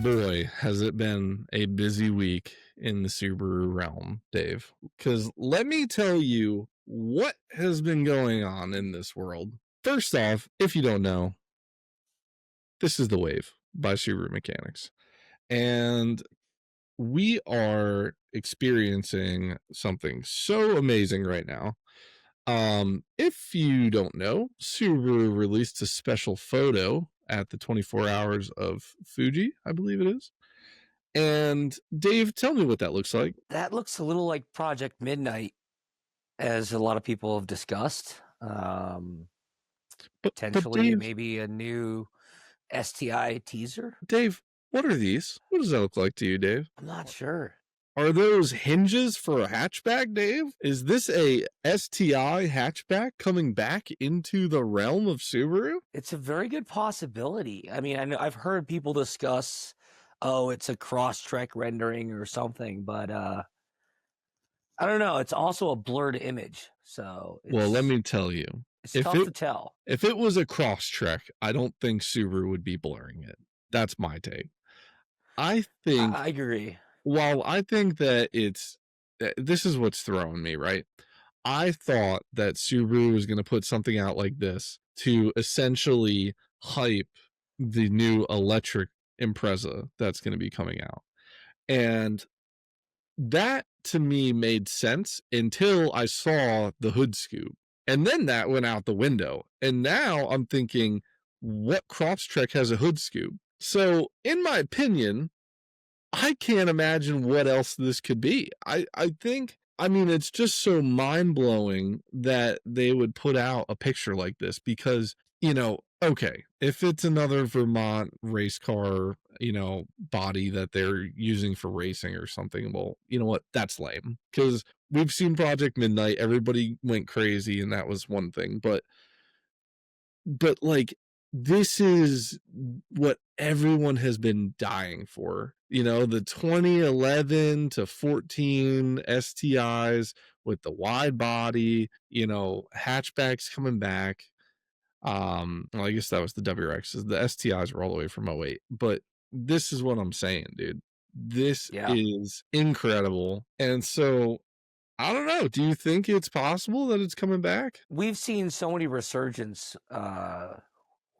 Boy, has it been a busy week in the Subaru realm, Dave. Because let me tell you what has been going on in this world. First off, if you don't know, this is The Wave by Subaru Mechanics. And we are experiencing something so amazing right now. If you don't know, Subaru released a special photo at the 24 hours of Fuji, I believe it is. And Dave, tell me what that looks like. That looks a little like Project Midnight, as a lot of people have discussed. But Potentially, Dave, maybe a new STI teaser. Dave, what are these? What does that look like to you, Dave? I'm not sure. Are those hinges for a hatchback, Dave? Is this a STI hatchback coming back into the realm of Subaru? It's a very good possibility. I mean, I know I've heard people discuss, oh, it's a cross-trek rendering or something, but I don't know. It's also a blurred image, so Well, let me tell you, it's if tough it to tell. if it was a cross trek, I don't think Subaru would be blurring it. That's my take. I think I agree. while I think that this is what's throwing me, right? I thought that Subaru was going to put something out like this to essentially hype the new electric Impreza that's going to be coming out. And that to me made sense until I saw the hood scoop. And then that went out the window. And now I'm thinking, what Crosstrek has a hood scoop? So, in my opinion, I can't imagine what else this could be. I think, I mean, it's just so mind blowing that they would put out a picture like this because, okay, if it's another Vermont race car, body that they're using for racing or something, well, you know what? That's lame because we've seen Project Midnight. Everybody went crazy and that was one thing. But like, this is what everyone has been dying for. The 2011 to 14 STIs with the wide body, hatchbacks coming back. Well, I guess that was the WRXs. The STIs were all the way from '08. But this is what I'm saying, dude. This Yeah. is incredible. And so I don't know. Do you think it's possible that it's coming back? We've seen so many resurgence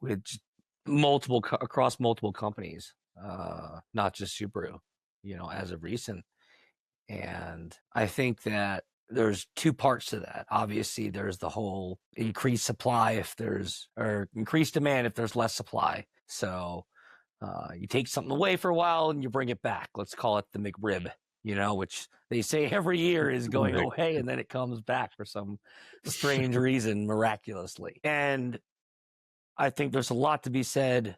with across multiple companies, not just Subaru, as of recent. And I think that there's two parts to that. Obviously, there's the whole increased supply or increased demand if there's less supply. So you take something away for a while and you bring it back. Let's call it the McRib, which they say every year is going away and then it comes back for some strange reason, miraculously. And I think there's a lot to be said.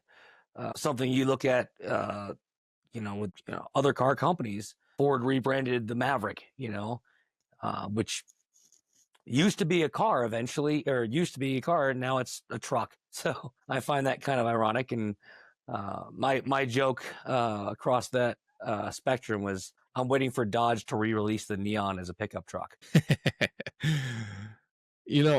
Something you look at, with other car companies. Ford rebranded the Maverick, which used to be a car and now it's a truck. So I find that kind of ironic. And my joke across that spectrum was, I'm waiting for Dodge to re-release the Neon as a pickup truck.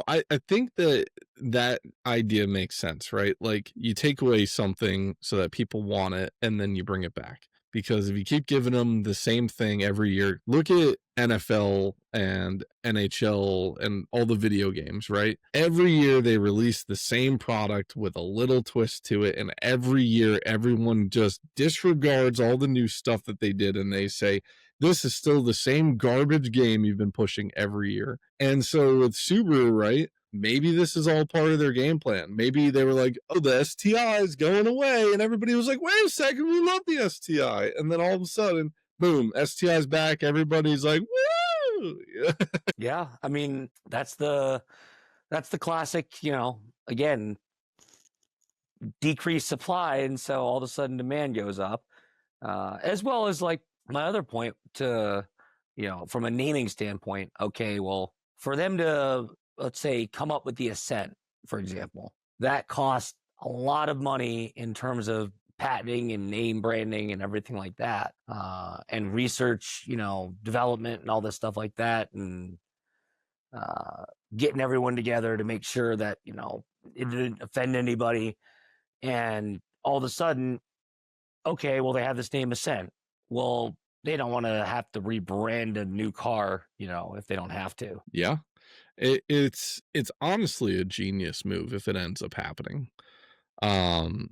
I think that idea makes sense, right? Like you take away something so that people want it and then you bring it back. Because if you keep giving them the same thing every year, look at NFL and NHL and all the video games, right? Every year they release the same product with a little twist to it. And every year everyone just disregards all the new stuff that they did and they say, this is still the same garbage game you've been pushing every year. And so with Subaru, right? Maybe this is all part of their game plan. Maybe they were like, oh, the STI is going away. And everybody was like, wait a second, we love the STI. And then all of a sudden, boom, STI's back. Everybody's like, woo! Yeah. I mean, that's the classic, again, decreased supply. And so all of a sudden demand goes up, as well as like my other point to, from a naming standpoint. Okay, well, for them to, let's say, come up with the Ascent, for example, that costs a lot of money in terms of patenting and name branding and everything like that, and research, development and all this stuff like that, and getting everyone together to make sure that, it didn't offend anybody. And all of a sudden, okay, well, they have this name Ascent. Well, they don't want to have to rebrand a new car, if they don't have to. Yeah. It's honestly a genius move if it ends up happening. Um,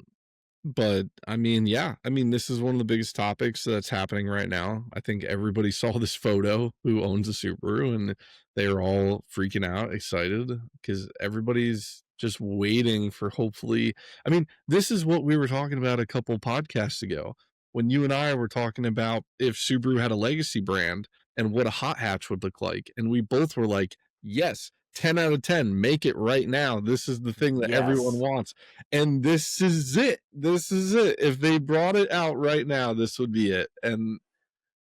but I mean, yeah, I mean, this is one of the biggest topics that's happening right now. I think everybody saw this photo who owns a Subaru and they are all freaking out, excited because everybody's just waiting for hopefully. I mean, this is what we were talking about a couple podcasts ago when you and I were talking about if Subaru had a legacy brand and what a hot hatch would look like. And we both were like, yes, 10 out of 10, make it right now. This is the thing that everyone Yes. wants. And this is it. This is it. If they brought it out right now, this would be it. And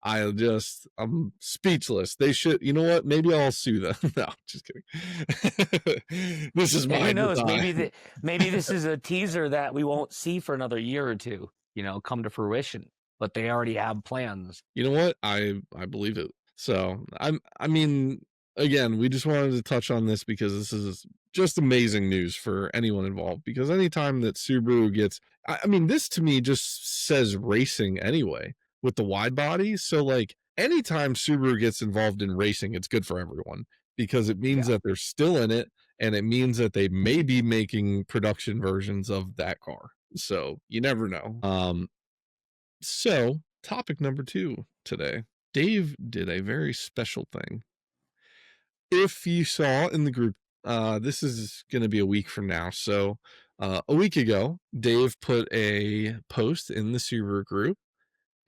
I'm speechless. They should, you know what? Maybe I'll sue them. No, just kidding. This is And who my knows? design. Maybe this is a teaser that we won't see for another year or two, come to fruition. But they already have plans. You know what? I believe it. So I mean, again, we just wanted to touch on this because this is just amazing news for anyone involved. Because anytime that Subaru gets, I mean, this to me just says racing anyway with the wide body. So like anytime Subaru gets involved in racing, it's good for everyone because it means Yeah. that they're still in it and it means that they may be making production versions of that car. So you never know. So, topic number 2 today. Dave did a very special thing. If you saw in the group, this is going to be a week from now. So, a week ago, Dave put a post in the Subaru group,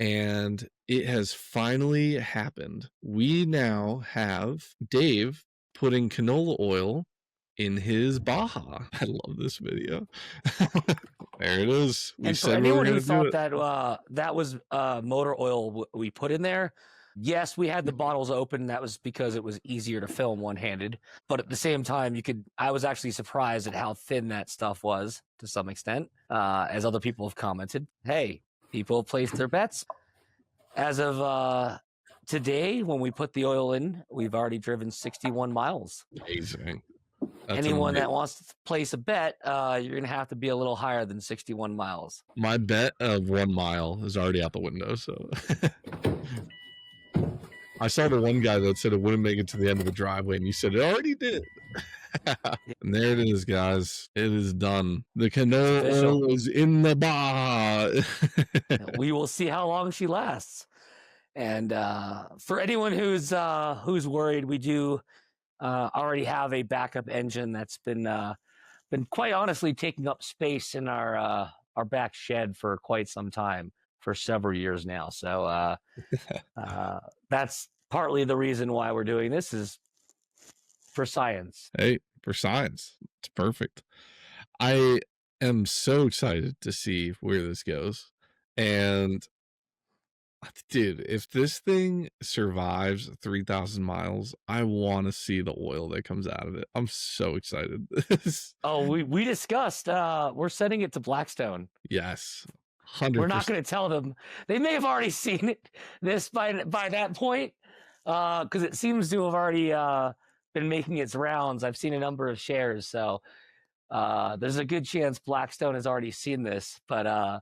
and it has finally happened. We now have Dave putting canola oil in his Baja. I love this video. There it is. We And for said we were anyone going who to do thought it. that that was motor oil we put in there, yes, we had the bottles open. That was because it was easier to film one-handed. But at the same time, I was actually surprised at how thin that stuff was to some extent. As other people have commented, hey, people have placed their bets. As of today, when we put the oil in, we've already driven 61 miles. Amazing. That's Anyone amazing. that wants to place a bet, you're going to have to be a little higher than 61 miles. My bet of 1 mile is already out the window, so I saw the one guy that said it wouldn't make it to the end of the driveway, and you said it already did. And there it is, guys. It is done. The canola oil is in the Baja. We will see how long she lasts. And for anyone who's worried, we do already have a backup engine that's been quite honestly taking up space in our back shed for quite some time, for several years now. So that's partly the reason why we're doing this, is for science. Hey, for science. It's perfect. I am so excited to see where this goes. And dude, if this thing survives 3,000 miles, I want to see the oil that comes out of it. I'm so excited. Oh, we discussed we're sending it to Blackstone. Yes. 100%. We're not going to tell them. They may have already seen this by that point, because it seems to have already been making its rounds. I've seen a number of shares, so there's a good chance Blackstone has already seen this. But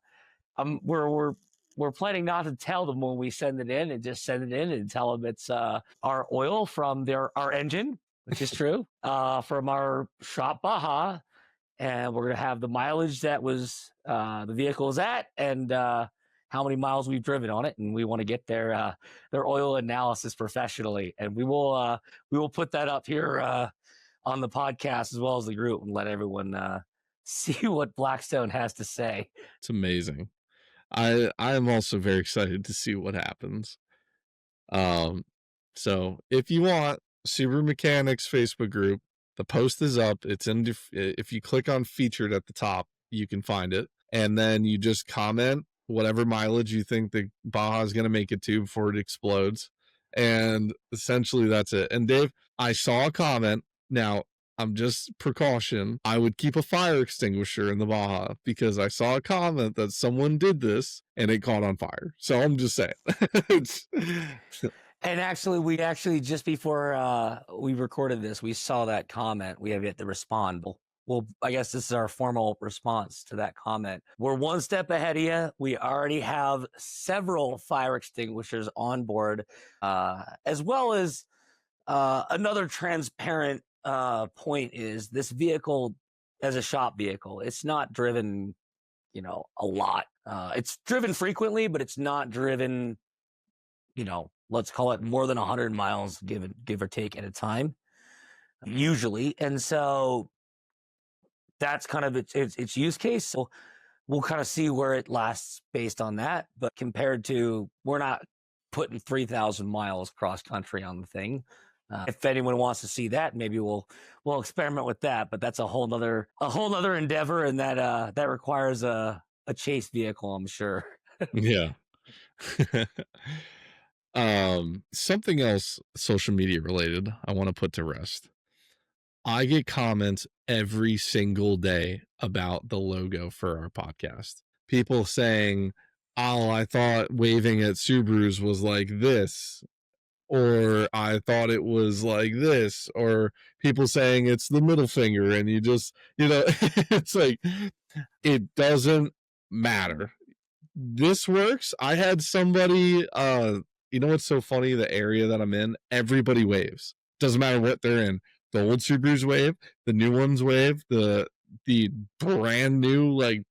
we're planning not to tell them when we send it in, and just send it in and tell them it's our oil from our engine, which is true, from our shop Baja. And we're going to have the mileage that was the vehicle is at, and how many miles we've driven on it. And we want to get their oil analysis professionally. And we will put that up here on the podcast as well as the group, and let everyone see what Blackstone has to say. It's amazing. I am also very excited to see what happens. So if you want, Subaru Mechanics Facebook group, the post is up. It's in. If you click on featured at the top, you can find it, and then you just comment whatever mileage you think the Baja is going to make it to before it explodes, and essentially that's it. And Dave, I saw a comment. Now, I'm just precaution. I would keep a fire extinguisher in the Baja because I saw a comment that someone did this and it caught on fire. So I'm just saying. And actually, we just before we recorded this, we saw that comment. We have yet to respond. Well, I guess this is our formal response to that comment. We're one step ahead of you. We already have several fire extinguishers on board, as well as another transparent point is this vehicle as a shop vehicle. It's not driven, a lot. It's driven frequently, but it's not driven, let's call it more than 100 miles, give or take at a time, usually. And so that's kind of its use case. So we'll kind of see where it lasts based on that. But compared to, we're not putting 3,000 miles cross country on the thing. If anyone wants to see that, maybe we'll experiment with that. But that's a whole nother endeavor, and that requires a chase vehicle, I'm sure. Yeah. Something else social media related I want to put to rest. I get comments every single day about the logo for our podcast. People saying, "Oh, I thought waving at Subarus was like this," or "I thought it was like this," or people saying it's the middle finger, and you just, it's like, it doesn't matter. This works. I had somebody, what's so funny? The area that I'm in, everybody waves. Doesn't matter what they're in. The old Subarus wave, the new ones wave, the brand new like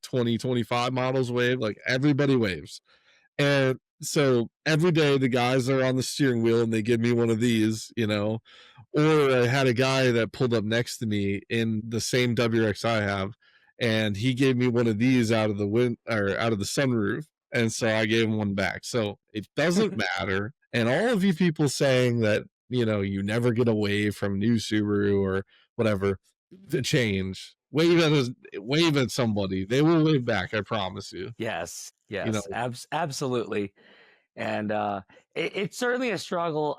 2025 models wave. Like, everybody waves. And so every day the guys are on the steering wheel and they give me one of these, or I had a guy that pulled up next to me in the same WRX I have, and he gave me one of these out of the out of the sunroof. And so I gave him one back. So it doesn't matter. And all of you people saying that, you never get away from new Subaru or whatever, the change. Wave at somebody. They will wave back, I promise you. Yes, You know, absolutely. And it's certainly a struggle.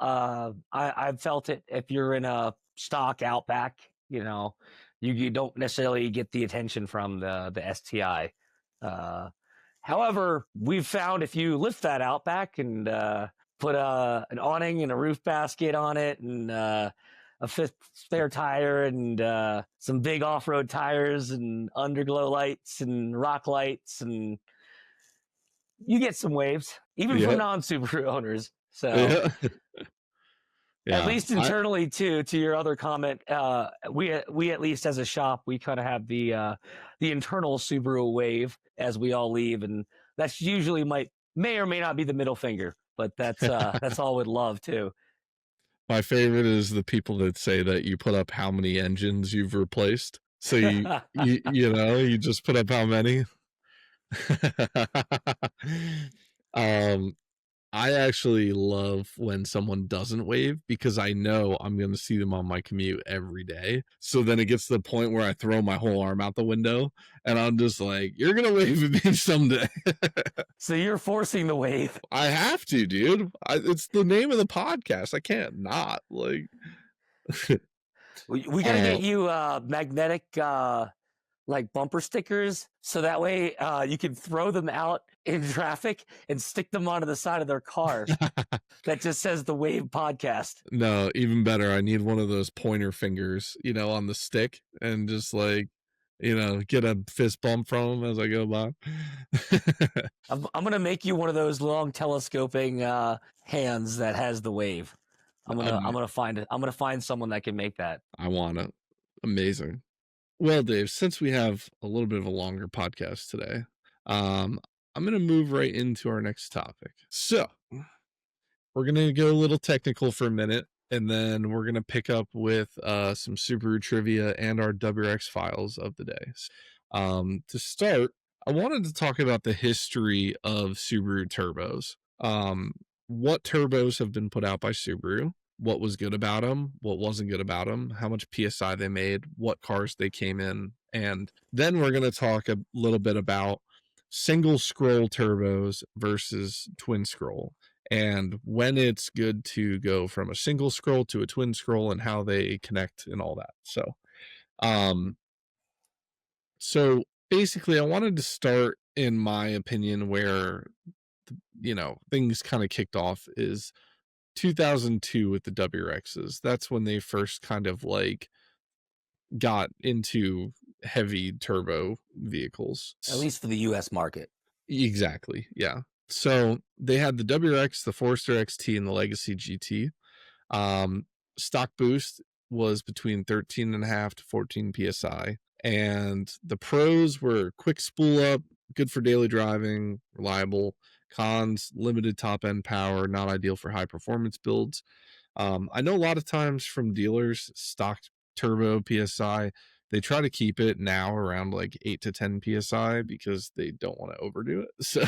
I've felt it if you're in a stock Outback, you don't necessarily get the attention from the STI. However, we've found if you lift that Outback and put an awning and a roof basket on it and a fifth spare tire and some big off-road tires and underglow lights and rock lights, and you get some waves, even from yeah, non-Subaru owners. So yeah, at yeah. least internally, too, to your other comment, we at least as a shop, we kind of have the internal Subaru wave as we all leave, and that's usually may or may not be the middle finger, but that's all we'd love too. My favorite is the people that say that you put up how many engines you've replaced. So you just put up how many. um, I actually love when someone doesn't wave because I know I'm going to see them on my commute every day. So then it gets to the point where I throw my whole arm out the window and I'm just like, "You're going to wave at me someday." So you're forcing the wave. I have to, dude. It's the name of the podcast. I can't not, like. We got to get you magnetic like bumper stickers, so that way you can throw them out in traffic and stick them onto the side of their car that just says the Wave Podcast. No, even better. I need one of those pointer fingers, on the stick, and just like, get a fist bump from them as I go by. I'm gonna make you one of those long telescoping hands that has the wave. I'm gonna find someone that can make that. I want it. Amazing. Well, Dave, since we have a little bit of a longer podcast today, I'm going to move right into our next topic. So we're going to go a little technical for a minute, and then we're going to pick up with some Subaru trivia and our WRX files of the day. To start, I wanted to talk about the history of Subaru turbos. What turbos have been put out by Subaru? What was good about them? What wasn't good about them? How much PSI they made? What cars they came in? And then we're going to talk a little bit about single scroll turbos versus twin scroll, and when it's good to go from a single scroll to a twin scroll and how they connect and all that. Um, so basically I wanted to start, in my opinion, where, things kind of kicked off is 2002 with the WRXs. That's when they first kind of like got into heavy turbo vehicles. At least for the US market. Exactly. Yeah. So they had the WRX, the Forester XT, and the Legacy GT. Um, Stock boost was between 13.5 to 14 psi, and the pros were quick spool up, good for daily driving, reliable. Cons, limited top end power, not ideal for high performance builds. I know a lot of times from dealers, stock turbo PSI, they try to keep it now around like 8 to 10 PSI because they don't want to overdo it. So,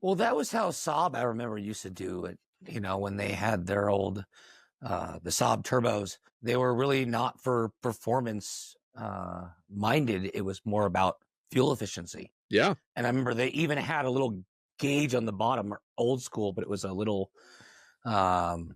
Well, that was how Saab, I remember, used to do it. When they had their old the Saab turbos, they were really not for performance minded. It was more about fuel efficiency. yeah. And I remember they even had a little gauge on the bottom, old school, but it was a little um,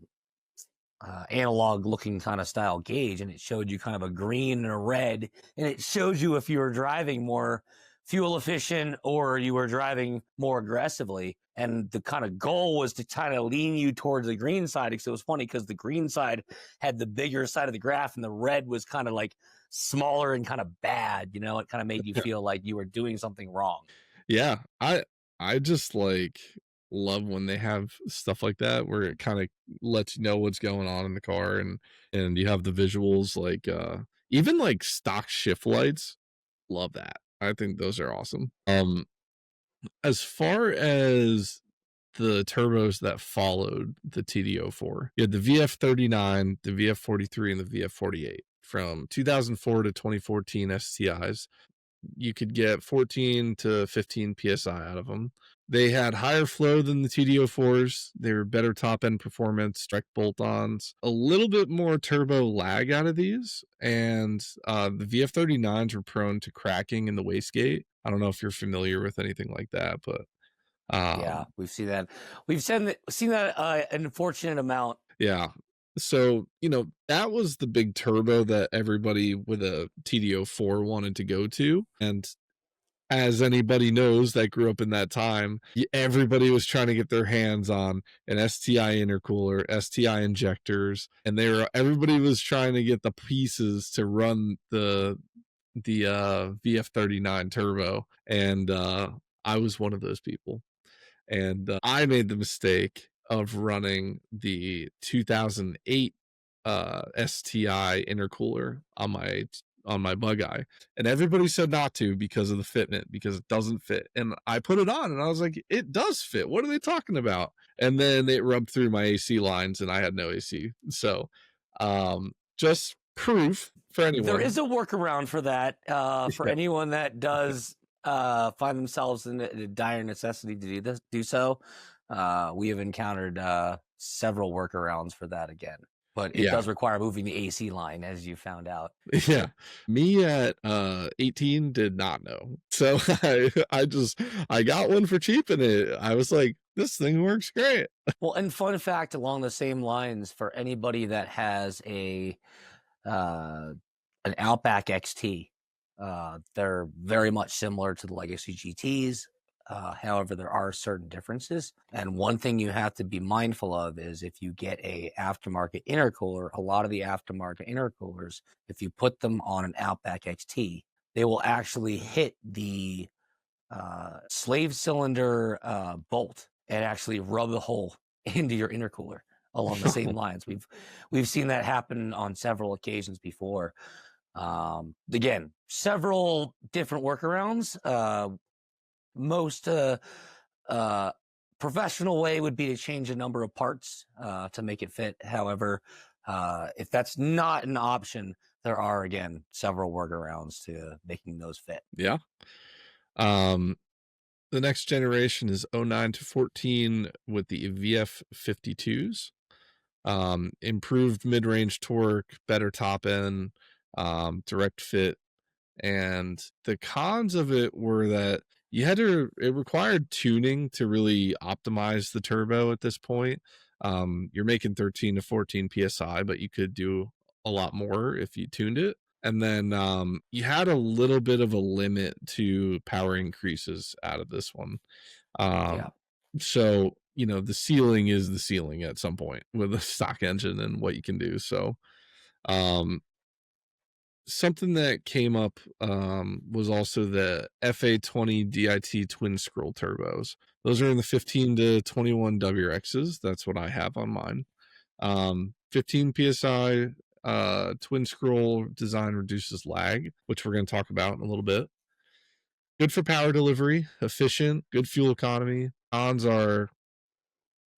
analog looking kind of style gauge, and it showed you kind of a green and a red, and it showed you if you were driving more fuel efficient or you were driving more aggressively. And the kind of goal was to kind of lean you towards the green side, because it was funny because the green side had the bigger side of the graph and the red was kind of like smaller and kind of bad. It kind of made you feel like you were doing something wrong. Yeah, I just like love when they have stuff like that where it kind of lets you know what's going on in the car, and you have the visuals like even like stock shift lights. Love that. I think those are awesome. As far as the turbos that followed the TD04, you had the VF39, the VF43, and the VF48 from 2004 to 2014 STIs. You could get 14 to 15 psi out of them. They had higher flow than the TD04s. They were better top end performance, direct bolt-ons, a little bit more turbo lag out of these. And the VF39s were prone to cracking in the wastegate. I don't know if you're familiar with anything like that, but Yeah, um, we've seen that. We've seen that an unfortunate amount. yeah. So, that was the big turbo that everybody with a TD04 wanted to go to. And as anybody knows that grew up in that time, everybody was trying to get their hands on an STI intercooler, STI injectors, and everybody was trying to get the pieces to run the VF39 turbo, and I was one of those people. And I made the mistake of running the 2008 STI intercooler on my bug eye, and everybody said not to because of the fitment, because it doesn't fit. And I put it on and I was like, it does fit. What are they talking about? And then it rubbed through my AC lines and I had no AC. So just proof for There anyone. is a workaround for that. For Yeah. anyone that does find themselves in a dire necessity to do so. We have encountered several workarounds for that again, but it Yeah. does require moving the AC line, as you found out. Yeah. Me at 18 did not know. So I got one for cheap and I was like, this thing works great. Well, and fun fact along the same lines, for anybody that has uh, an Outback XT, they're very much similar to the Legacy GTs. However, there are certain differences. And one thing you have to be mindful of is if you get a aftermarket intercooler, a lot of the aftermarket intercoolers, if you put them on an Outback XT, they will actually hit the slave cylinder bolt and actually rub a hole into your intercooler along the same lines. We've seen that happen on several occasions before. Again, several different workarounds. Most professional way would be to change a number of parts to make it fit. However, if that's not an option, there are again several workarounds to making those fit. Yeah. Um the next generation is 09 to 14 with the VF52s. Improved mid-range torque, better top end, direct fit. And the cons of it were that it required tuning to really optimize the turbo at this point. You're making 13 to 14 psi, but you could do a lot more if you tuned it. And then you had a little bit of a limit to power increases out of this one. Yeah. So, the ceiling is the ceiling at some point with a stock engine and what you can do. So, um, something that came up was also the FA20 DIT twin scroll turbos. Those are in the 15 to 21 WRXs. That's what I have on mine. 15 psi twin scroll design reduces lag, which we're going to talk about in a little bit. Good for power delivery, efficient, good fuel economy. Cons are a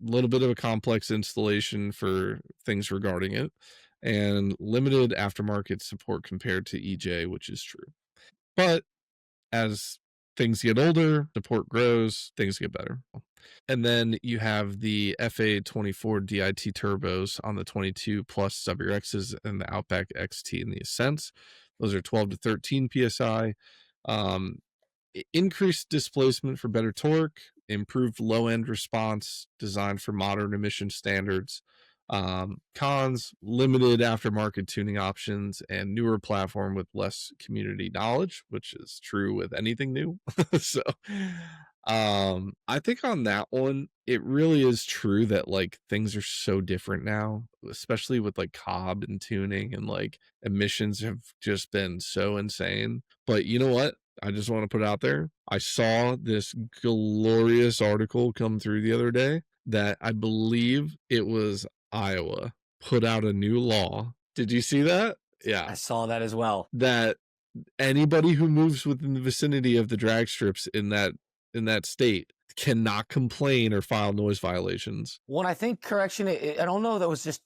little bit of a complex installation for things regarding it, and limited aftermarket support compared to EJ, which is true. But as things get older, support grows, things get better. And then you have the FA24 DIT turbos on the 22 plus WRXs and the Outback XT and the Ascents. Those are 12 to 13 psi. Increased displacement for better torque, improved low end response, designed for modern emission standards. Cons, limited aftermarket tuning options, and newer platform with less community knowledge, which is true with anything new. So I think on that one, it really is true that like things are so different now, especially with like cob and tuning, and like emissions have just been so insane. But you know what? I just want to put it out there. I saw this glorious article come through the other day that I believe it was Iowa put out a new law. Did you see that? Yeah. I saw that as well. That anybody who moves within the vicinity of the drag strips in that state cannot complain or file noise violations. When I think correction, I don't know that was just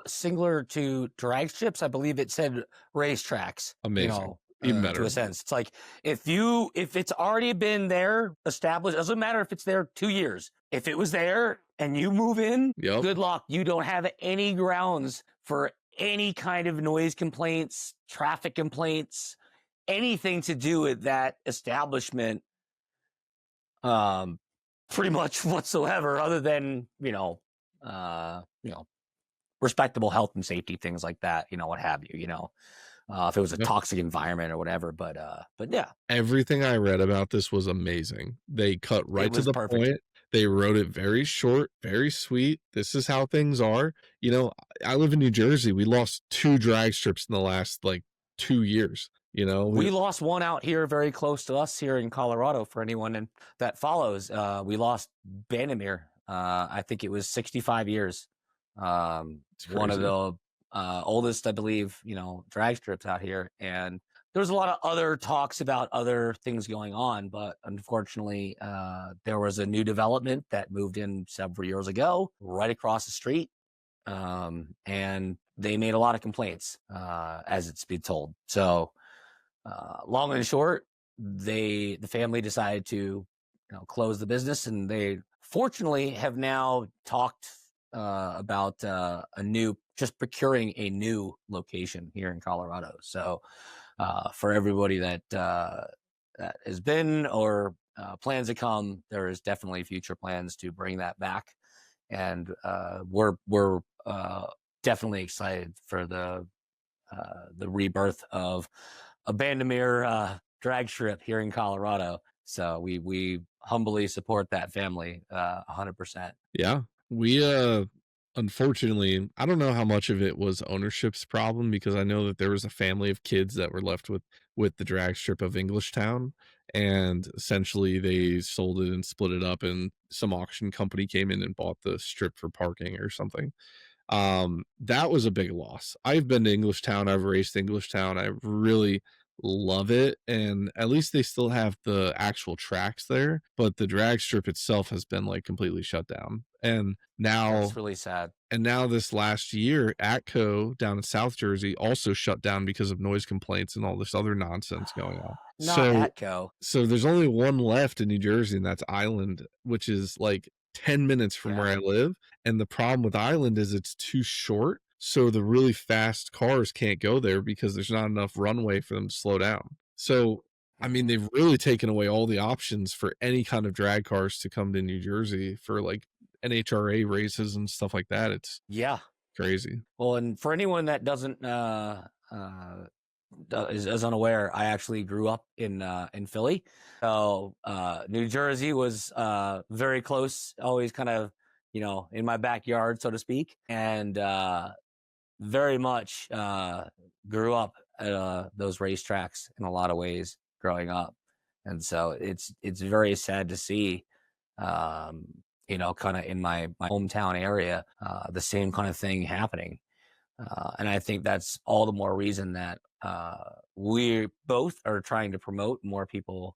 singular to drag strips. I believe it said racetracks. Amazing. Even better. To a sense, it's like if it's already been there established, doesn't matter if it's there 2 years. If it was there and you move in, good luck. You don't have any grounds for any kind of noise complaints, traffic complaints, anything to do with that establishment. Pretty much whatsoever, other than respectable health and safety things like that. What have you. If it was a toxic environment or whatever, but yeah. Everything I read about this was amazing. They cut right to the point. They wrote it very short, very sweet. This is how things are. I live in New Jersey. We lost 2 drag strips in the last 2 years. We lost one out here very close to us here in Colorado. For anyone that follows, we lost Bandimere. I think it was 65 years. One of the oldest, I believe, drag strips out here. And there's a lot of other talks about other things going on, but unfortunately, there was a new development that moved in several years ago, right across the street. And they made a lot of complaints, as it's been told. So, long and short, the family decided to, close the business, and they fortunately have now talked about procuring a new location here in Colorado. So, for everybody that has been or plans to come, there is definitely future plans to bring that back, and we're definitely excited for the rebirth of a Bandimere drag strip here in Colorado. So we humbly support that family 100%. Yeah. We unfortunately, I don't know how much of it was ownership's problem, because I know that there was a family of kids that were left with the drag strip of Englishtown, and essentially they sold it and split it up, and some auction company came in and bought the strip for parking or something. That was a big loss. I've been to Englishtown. I've raced Englishtown. I really love it, and at least they still have the actual tracks there, but the drag strip itself has been completely shut down. And now it's really sad. And now this last year, Atco down in South Jersey also shut down because of noise complaints and all this other nonsense going on. Atco. So there's only one left in New Jersey, and that's Island, which is 10 minutes from where I live. And the problem with Island is it's too short. So the really fast cars can't go there because there's not enough runway for them to slow down. So, I mean, they've really taken away all the options for any kind of drag cars to come to New Jersey for NHRA races and stuff like that. It's crazy. Well, and for anyone that doesn't is unaware, I actually grew up in Philly. So New Jersey was very close, always kind of in my backyard, so to speak, and very much grew up at those racetracks in a lot of ways growing up, and so it's very sad to see, um, kind of in my hometown area, the same kind of thing happening. And I think that's all the more reason that we both are trying to promote more people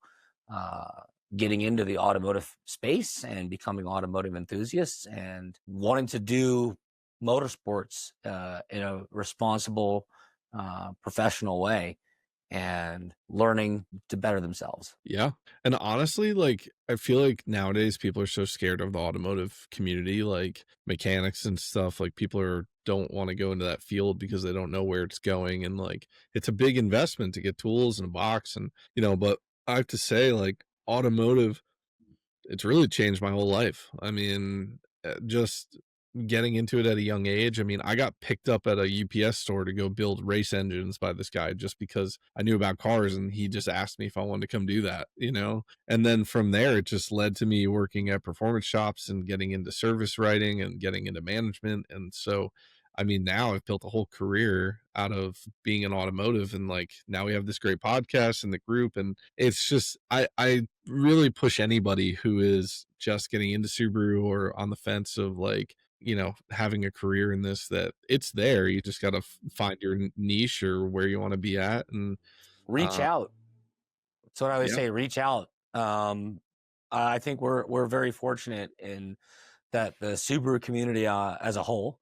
uh, getting into the automotive space and becoming automotive enthusiasts and wanting to do motorsports in a responsible, professional way and learning to better themselves. Yeah. And honestly, like, I feel like nowadays people are so scared of the automotive community, like mechanics and stuff. Like, people don't want to go into that field because they don't know where it's going. And like, it's a big investment to get tools and a box. And, but I have to say, like, automotive, it's really changed my whole life. I mean, just getting into it at a young age. I mean, I got picked up at a UPS store to go build race engines by this guy just because I knew about cars and he just asked me if I wanted to come do that. And then from there, it just led to me working at performance shops and getting into service writing and getting into management. And so, I mean, now I've built a whole career out of being in automotive, and like now we have this great podcast in the group, and it's just I really push anybody who is just getting into Subaru or on the fence of like, having a career in this, that it's there. You just got to find your niche or where you want to be at. And Reach uh, out. That's what I would yeah, say. Reach out. I think we're very fortunate in that the Subaru community as a whole.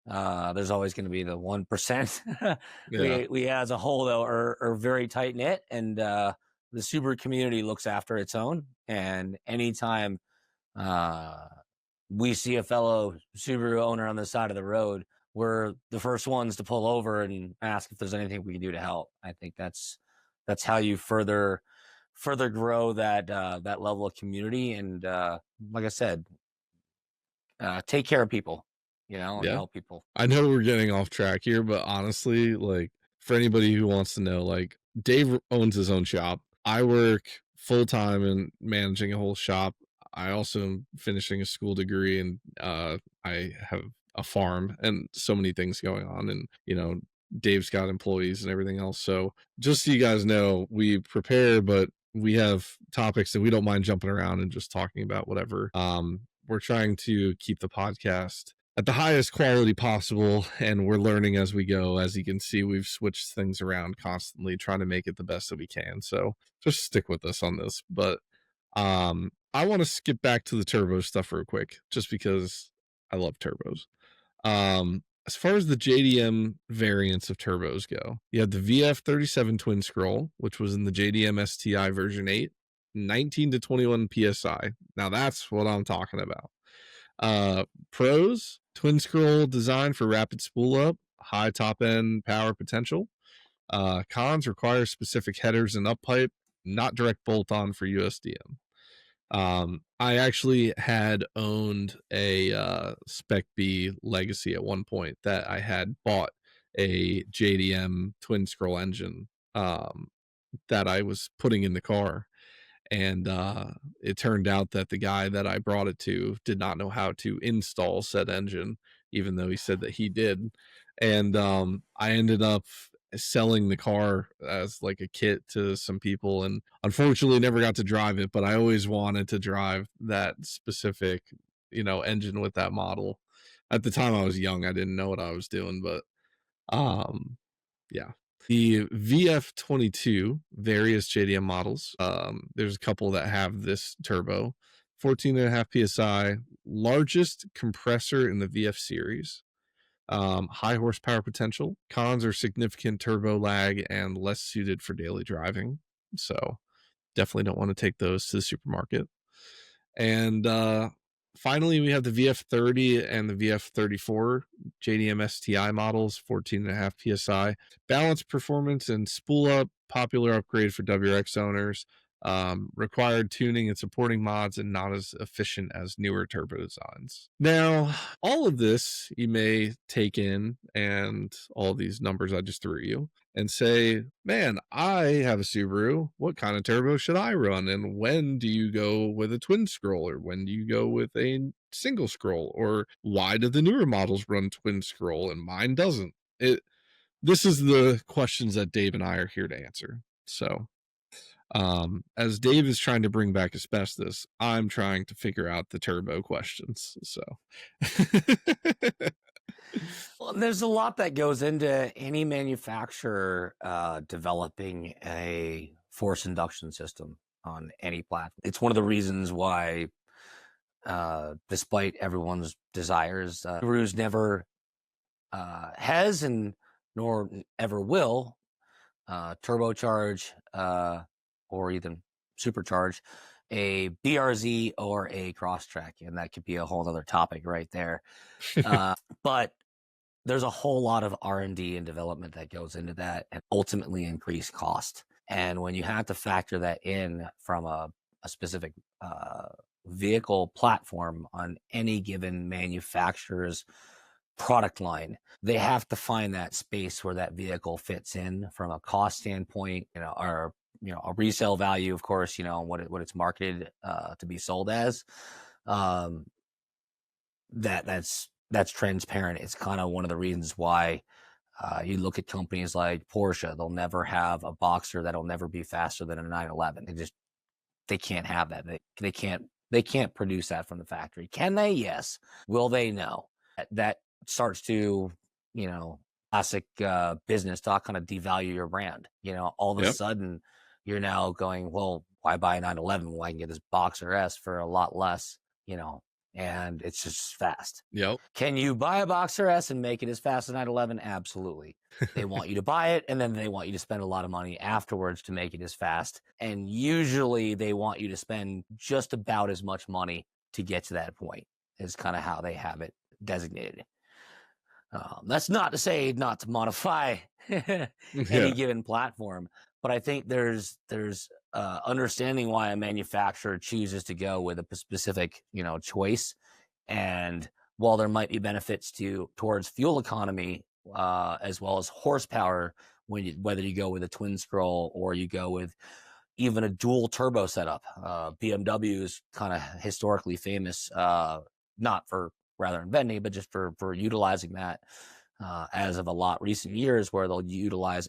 There's always going to be the 1%. yeah, We as a whole though are very tight knit, and the Subaru community looks after its own. And anytime uh, we see a fellow Subaru owner on the side of the road, we're the first ones to pull over and ask if there's anything we can do to help. I think that's how you further grow that level of community. And like I said, take care of people, and yeah. help people. I know we're getting off track here, but honestly, like, for anybody who wants to know, like, Dave owns his own shop. I work full time in managing a whole shop. I also am finishing a school degree, and I have a farm and so many things going on. And, Dave's got employees and everything else. So just so you guys know, we prepare, but we have topics that we don't mind jumping around and just talking about whatever. We're trying to keep the podcast at the highest quality possible, and we're learning as we go. As you can see, we've switched things around constantly, trying to make it the best that we can. So just stick with us on this. But I want to skip back to the turbo stuff real quick, just because I love turbos. As far as the JDM variants of turbos go, you had the VF37 twin scroll, which was in the JDM STI version 8, 19 to 21 psi. Now that's what I'm talking about. Pros, twin scroll design for rapid spool up, high top end power potential. Cons, require specific headers and up pipe, not direct bolt on for USDM. I actually had owned a Spec B Legacy at one point that I had bought a JDM twin scroll engine that I was putting in the car. And it turned out that the guy that I brought it to did not know how to install said engine, even though he said that he did. And I ended up selling the car as like a kit to some people, and unfortunately never got to drive it, but I always wanted to drive that specific, engine with that model. At the time I was young, I didn't know what I was doing, but um yeah. The VF22 various JDM models. There's a couple that have this turbo, 14.5 psi, largest compressor in the VF series. High horsepower potential. Cons are significant turbo lag and less suited for daily driving. So definitely don't want to take those to the supermarket. And finally, we have the VF30 and the VF34 JDM STI models, 14.5 psi. Balanced performance and spool up, popular upgrade for WRX owners. Required tuning and supporting mods, and not as efficient as newer turbo designs. Now, all of this you may take in, and all these numbers I just threw you, and say, man, I have a Subaru. What kind of turbo should I run? And when do you go with a twin scroll, or when do you go with a single scroll? Or why do the newer models run twin scroll and mine doesn't? this is the questions that Dave and I are here to answer. So, as Dave is trying to bring back asbestos, I'm trying to figure out the turbo questions. So, Well, there's a lot that goes into any manufacturer developing a force induction system on any platform. It's one of the reasons why, despite everyone's desires, Subaru's never has and nor ever will turbocharge or even supercharge a BRZ or a Crosstrek, and that could be a whole other topic right there. But there's a whole lot of R&D and development that goes into that, and ultimately increase cost. And when you have to factor that in from a specific vehicle platform on any given manufacturer's product line, they have to find that space where that vehicle fits in from a cost standpoint, or a resale value, of course, what it's marketed to be sold as. Um, that's transparent. It's kind of one of the reasons why you look at companies like Porsche; they'll never have a Boxer that'll never be faster than a 911. They can't have that. They can't produce that from the factory. Can they? Yes. Will they? No. That starts to, classic business talk, kind of devalue your brand. All of a yep, sudden you're now going, well, why buy a 911 when I can get this Boxer S for a lot less, and it's just fast. yep, Can you buy a Boxer S and make it as fast as 911? Absolutely. They want you to buy it, and then they want you to spend a lot of money afterwards to make it as fast. And usually they want you to spend just about as much money to get to that point, is kind of how they have it designated. That's not to say not to modify any yeah, given platform, but I think there's understanding why a manufacturer chooses to go with a specific choice. And while there might be benefits towards fuel economy as well as horsepower, whether you go with a twin scroll or you go with even a dual turbo setup, BMW is kind of historically famous, not for rather inventing, but just for utilizing that as of a lot recent years, where they'll utilize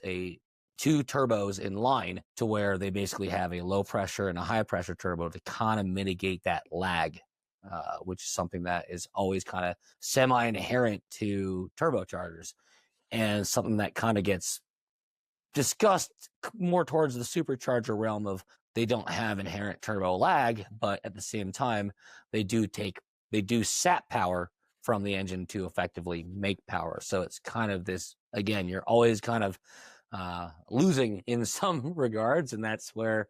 two turbos in line to where they basically have a low pressure and a high pressure turbo to kind of mitigate that lag, which is something that is always kind of semi inherent to turbochargers, and something that kind of gets discussed more towards the supercharger realm of they don't have inherent turbo lag, but at the same time, they do sap power from the engine to effectively make power. So it's kind of this, again, you're always kind of losing in some regards, and that's where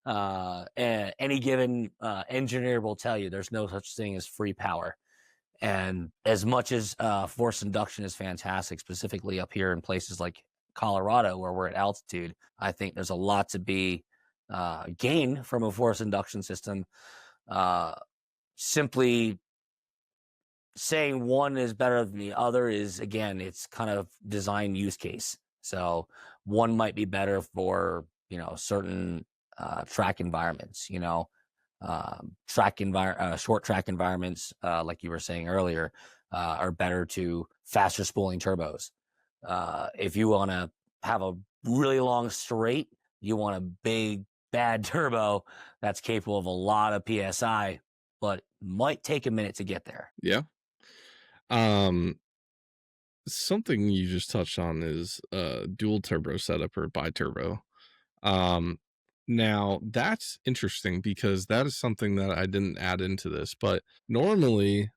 any given engineer will tell you there's no such thing as free power. And as much as force induction is fantastic, specifically up here in places like Colorado where we're at altitude, I think there's a lot to be gained from a force induction system. Simply saying one is better than the other is, again, it's kind of design use case. So one might be better for certain track environments, short track environments, like you were saying earlier, are better to faster spooling turbos. If you want to have a really long straight, you want a big bad turbo that's capable of a lot of psi, but might take a minute to get there. yeah. Um, Something you just touched on is dual turbo setup or bi-turbo. Um, Now that's interesting because that is something that I didn't add into this, but normally,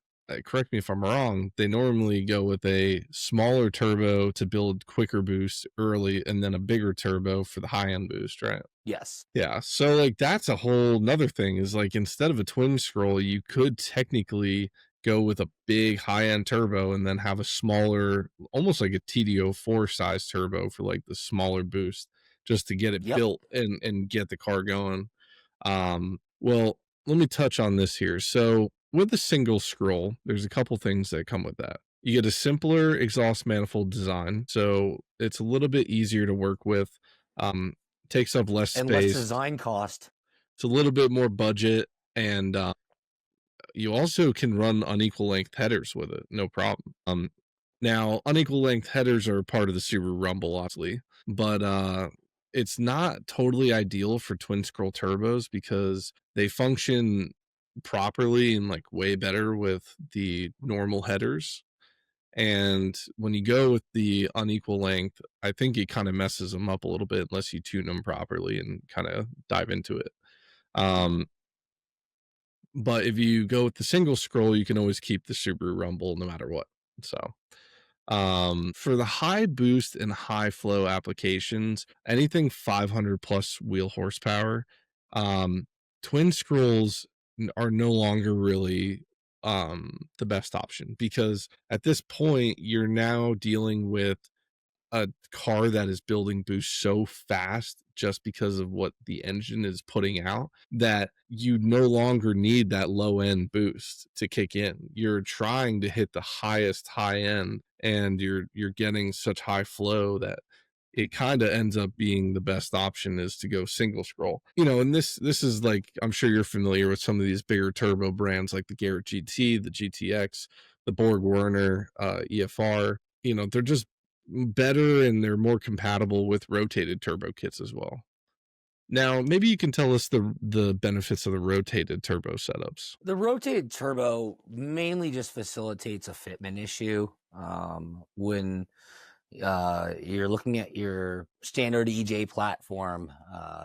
correct me if I'm wrong, they normally go with a smaller turbo to build quicker boost early and then a bigger turbo for the high end boost, right? Yes. Yeah. So like that's a whole nother thing is like instead of a twin scroll, you could technically go with a big high end turbo and then have a smaller, almost like a TDO4 size turbo for like the smaller boost just to get it Yep. built and get the car going. Well, let me touch on this here. So with a single scroll, there's a couple things that come with that. You get a simpler exhaust manifold design, so it's a little bit easier to work with. Um, Takes up less And less space. design cost. It's a little bit more budget, and you also can run unequal length headers with it, no problem. Now, unequal length headers are part of the Subaru Rumble, obviously, but it's not totally ideal for twin scroll turbos because they function properly and like way better with the normal headers. And when you go with the unequal length, I think it kind of messes them up a little bit unless you tune them properly and kind of dive into it. Um, but if you go with the single scroll, you can always keep the Subaru Rumble no matter what. So, for the high boost and high flow applications, anything 500 plus wheel horsepower, um, twin scrolls are no longer really the best option because at this point you're now dealing with a car that is building boost so fast just because of what the engine is putting out that you no longer need that low end boost to kick in. You're trying to hit the highest high end and you're getting such high flow that it kind of ends up being the best option is to go single scroll. And this is like, I'm sure you're familiar with some of these bigger turbo brands like the Garrett GT, the GTX, the Borg Warner, EFR. They're just better and they're more compatible with rotated turbo kits as well. Now, maybe you can tell us the benefits of the rotated turbo setups. The rotated turbo mainly just facilitates a fitment issue. When you're looking at your standard EJ platform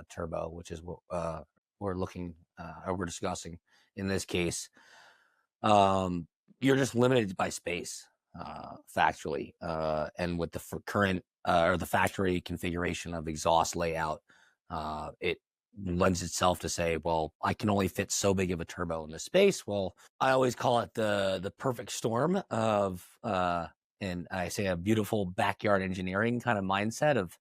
turbo, which is what we're discussing in this case, you're just limited by space factually, and with the current or the factory configuration of exhaust layout, it lends itself to say, well, I can only fit so big of a turbo in this space. Well, I always call it the perfect storm of and I say a beautiful backyard engineering kind of mindset of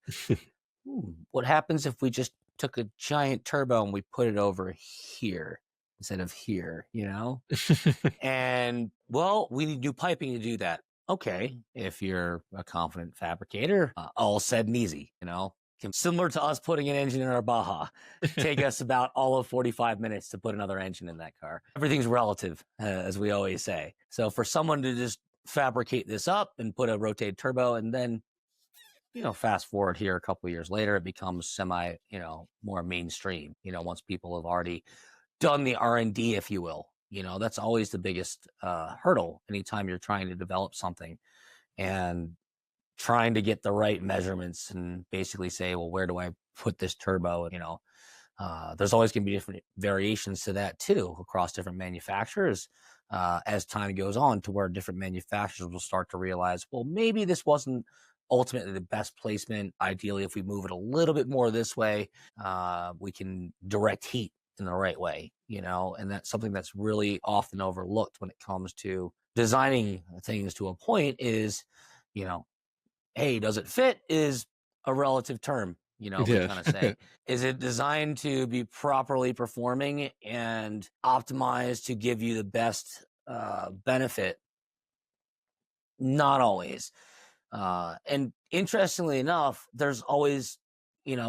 what happens if we just took a giant turbo and we put it over here instead of here, and well, we need new piping to do that. Okay, if you're a confident fabricator, all said and easy, similar to us putting an engine in our Baja. Take us about all of 45 minutes to put another engine in that car. Everything's relative, as we always say. So for someone to just fabricate this up and put a rotated turbo, and then, fast forward here a couple of years later, it becomes semi, more mainstream, once people have already done the R&D, if you will. That's always the biggest hurdle anytime you're trying to develop something and trying to get the right measurements and basically say, well, where do I put this turbo? There's always going to be different variations to that too across different manufacturers as time goes on, to where different manufacturers will start to realize, well, maybe this wasn't ultimately the best placement. Ideally, if we move it a little bit more this way, we can direct heat in the right way, and that's something that's really often overlooked when it comes to designing things to a point is, hey, does it fit is a relative term, we Yeah. kind of say. Is it designed to be properly performing and optimized to give you the best benefit? Not always. And interestingly enough, there's always,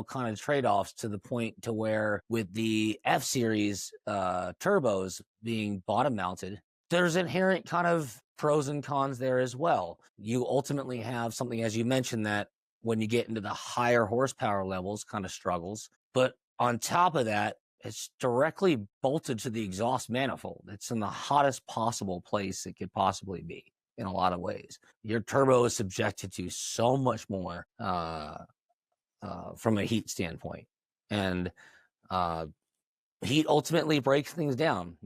kind of trade-offs to the point to where with the F series turbos being bottom mounted, there's inherent kind of pros and cons there as well. You ultimately have something, as you mentioned, that when you get into the higher horsepower levels kind of struggles. But on top of that, it's directly bolted to the exhaust manifold. It's in the hottest possible place it could possibly be in a lot of ways. Your turbo is subjected to so much more from a heat standpoint. And heat ultimately breaks things down.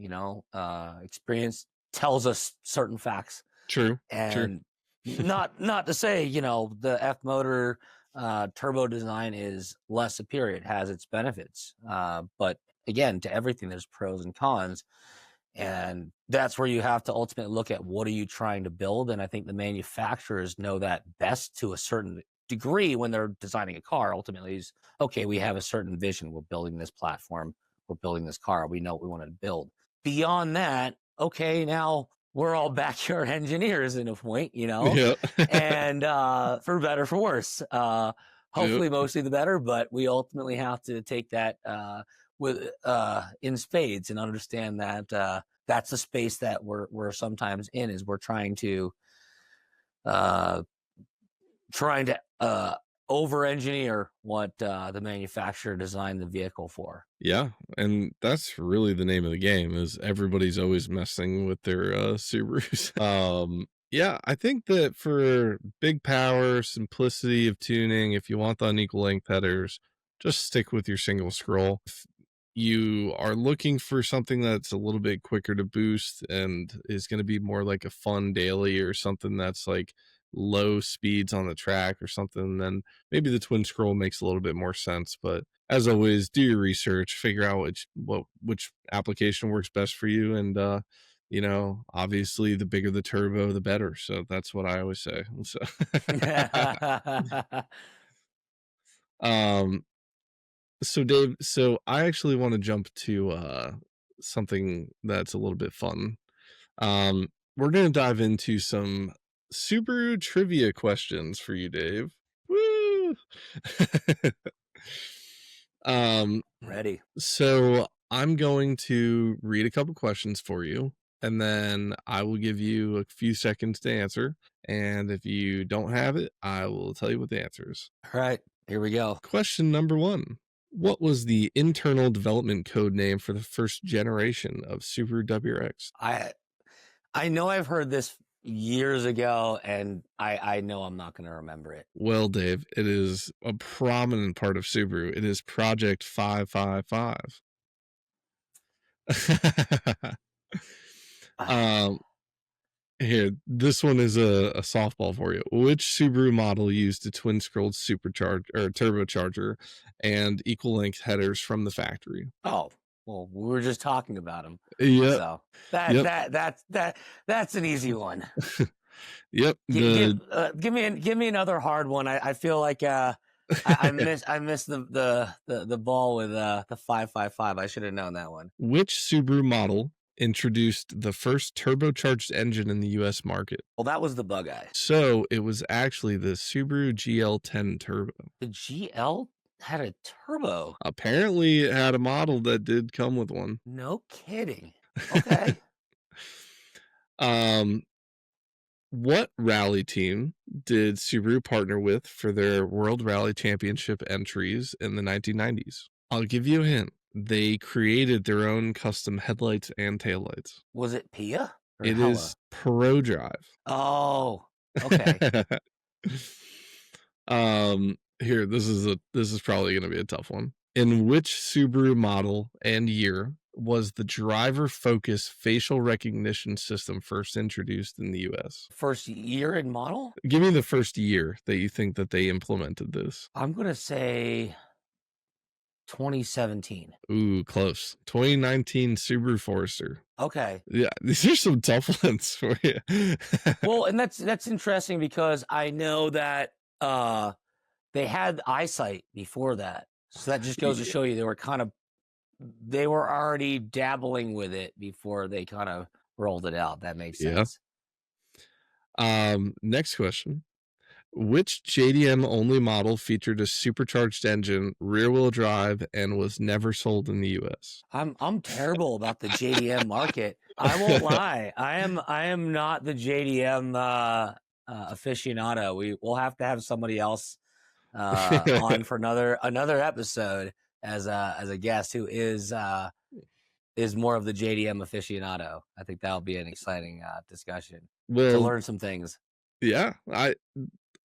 Experience tells us certain facts, True. and not to say the F motor turbo design is less superior. It has its benefits, but again, to everything there's pros and cons, and that's where you have to ultimately look at what are you trying to build. And I think the manufacturers know that best to a certain degree when they're designing a car. Ultimately is, okay, we have a certain vision, we're building this platform, we're building this car, we know what we want to build. Beyond that, okay, now we're all backyard engineers in a point, Yeah. and for better for worse, hopefully mostly the better, but we ultimately have to take that with in spades and understand that that's the space that we're sometimes in, is we're trying to uh, trying to over engineer what the manufacturer designed the vehicle for. Yeah, and that's really the name of the game is everybody's always messing with their Subarus. Yeah, I think that for big power, simplicity of tuning, if you want the unequal length headers, just stick with your single scroll. If you are looking for something that's a little bit quicker to boost and is going to be more like a fun daily or something that's like low speeds on the track or something, then maybe the twin scroll makes a little bit more sense. But as always, do your research, figure out which application works best for you, and obviously the bigger the turbo, the better. So that's what I always say. So, um, so Dave, so I actually want to jump to something that's a little bit fun. We're gonna dive into some Subaru trivia questions for you, Dave. Woo! um, Ready. So I'm going to read a couple questions for you, and then I will give you a few seconds to answer. And if you don't have it, I will tell you what the answer is. All right, here we go. Question number one. What was the internal development code name for the first generation of Subaru WRX? I know I've heard this years ago, and I know I'm not going to remember it. Well, Dave, it is a prominent part of Subaru. It is Project 555. um, Here, this one is a softball for you. Which Subaru model used a twin-scrolled supercharger or turbocharger and equal length headers from the factory? Oh, well, we were just talking about them, Yep, so yep, that's an easy one. yep. Give me another hard one. I feel like I missed the ball with the 555. I should have known that one. Which Subaru model introduced the first turbocharged engine in the U.S. market? Well, that was the bug eye. So it was actually the Subaru GL10 Turbo. The GL had a turbo. Apparently, it had a model that did come with one. No kidding. Okay. What rally team did Subaru partner with for their World Rally Championship entries in the 1990s? I'll give you a hint. They created their own custom headlights and taillights. Was it Pia or It Hella? is Pro Drive. Oh, okay. Here, this is probably going to be a tough one. In which Subaru model and year was the driver focus facial recognition system first introduced in the US? First year and model? Give me the first year that you think that they implemented this. I'm going to say 2017. Ooh, close. 2019 Subaru Forester. Okay. Yeah, these are some tough ones for you. Well, and that's interesting because I know that they had eyesight before that. So that just goes to show you they were already dabbling with it before they kind of rolled it out. That makes sense. Yeah. Next question. Which JDM only model featured a supercharged engine, rear-wheel drive, and was never sold in the US? I'm terrible about the JDM market. I won't lie. I am not the JDM aficionado. We'll have to have somebody else on for another episode as a guest who is more of the JDM aficionado. I think that'll be an exciting discussion to learn some things. Yeah, I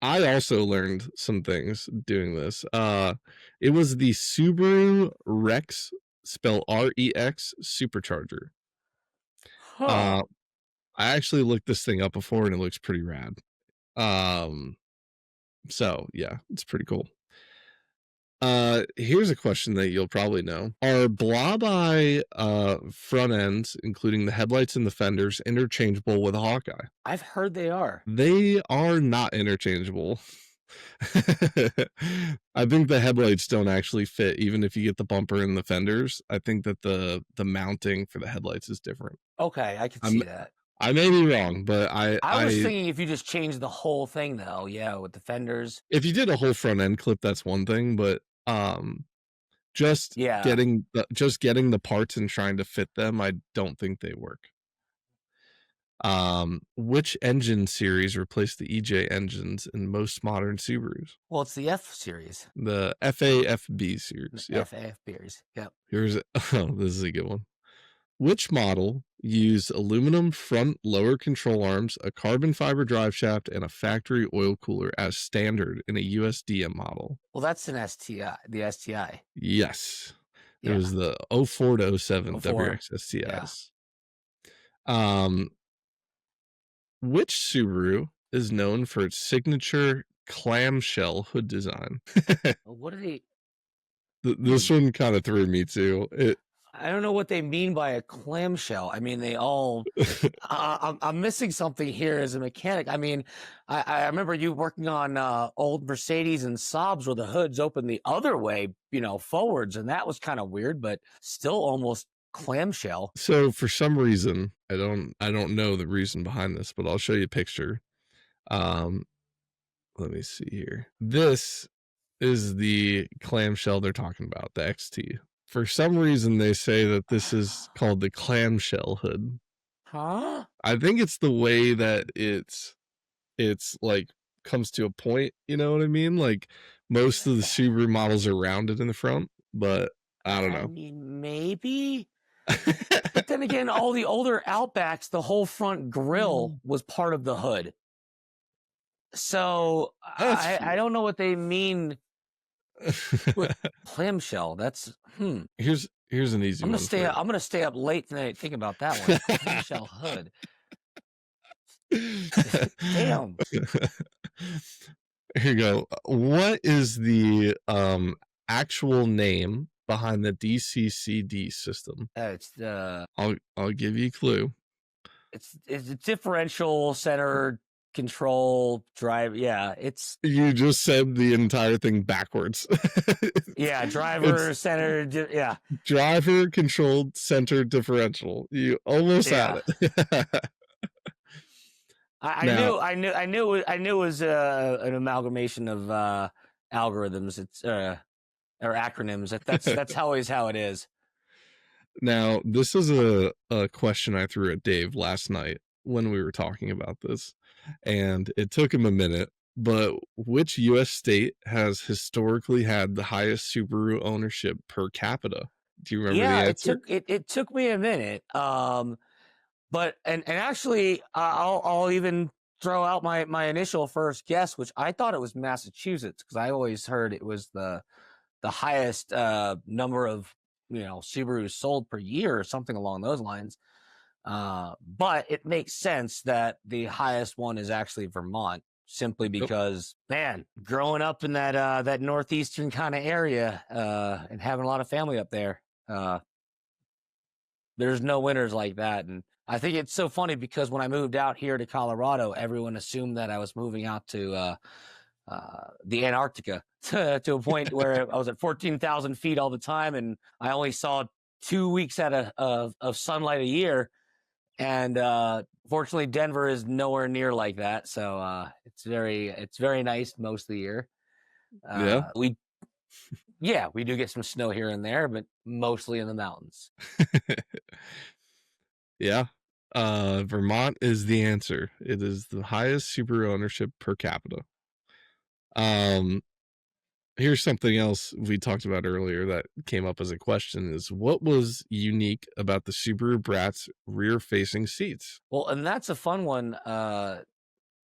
also learned some things doing this. It was the Subaru Rex, spelled REX supercharger. Huh. I actually looked this thing up before and it looks pretty rad. So yeah, it's pretty cool. Here's a question that you'll probably know. Are blob eye front ends, including the headlights and the fenders, interchangeable with a Hawkeye? I've heard they are. They are not interchangeable. I think the headlights don't actually fit, even if you get the bumper and the fenders. I think that the mounting for the headlights is different. Okay, I can see that. I may be wrong, but I was thinking if you just change the whole thing, though, yeah, with the fenders. If you did a whole front end clip, that's one thing, but just getting the parts and trying to fit them, I don't think they work. Which engine series replaced the EJ engines in most modern Subarus? Well, it's the F series, The FAFB series. Yep. FAF series. Yep. Here's oh, this is a good one. Which model used aluminum front lower control arms, a carbon fiber drive shaft, and a factory oil cooler as standard in a USDM model? Well, that's an STI, the STI. Yes. It Yeah. was the 04 to 07 Before. WRX Yeah. STIs. Um, which Subaru is known for its signature clamshell hood design? What do they? This one kind of threw me too. I don't know what they mean by a clamshell. I mean, they all. I'm missing something here as a mechanic. I mean, I remember you working on old Mercedes and Saabs where the hoods open the other way, forwards, and that was kind of weird, but still almost clamshell. So for some reason, I don't know the reason behind this, but I'll show you a picture. Um, let me see here. This is the clamshell they're talking about, the XT. For some reason, they say that this is called the clamshell hood. Huh? I think it's the way that it's like comes to a point, you know what I mean? Like most of the Subaru models are rounded in the front, but I don't I know. mean, maybe. But then again, all the older Outbacks, the whole front grille was part of the hood. So That's I true. don't know what they mean with clamshell. That's Here's an easy one for I'm gonna stay up late tonight thinking about that one. Clamshell hood. you. Damn. Here you go. What is the actual name behind the DCCD system? It's the I'll give you a clue. it's a differential center control drive. Yeah, You just said the entire thing backwards. driver It's center. Yeah, driver controlled center differential. You almost had yeah. it. I Now, knew it was an amalgamation of algorithms. It's or acronyms. That's always how it is. now this is a question I threw at Dave last night when we were talking about this, and it took him a minute. But which U.S. state has historically had the highest Subaru ownership per capita? Do you remember the Yeah, answer? it took me a minute. But and actually, I'll even throw out my initial first guess, which I thought it was Massachusetts because I always heard it was the highest number of Subarus sold per year or something along those lines. But it makes sense that the highest one is actually Vermont, simply Yep. because, man, growing up in that northeastern kind of area and having a lot of family up there, uh, there's no winners like that. And I think it's so funny because when I moved out here to Colorado, everyone assumed that I was moving out to the Antarctica to a point where I was at 14,000 feet all the time, and I only saw 2 weeks of sunlight a year. And fortunately, Denver is nowhere near like that, so it's very nice most of the year. Yeah. We do get some snow here and there, but mostly in the mountains. Yeah. Vermont is the answer. It is the highest Subaru ownership per capita. Um, Here's something else we talked about earlier that came up as a question is what was unique about the Subaru Brat's rear-facing seats? Well, and that's a fun one.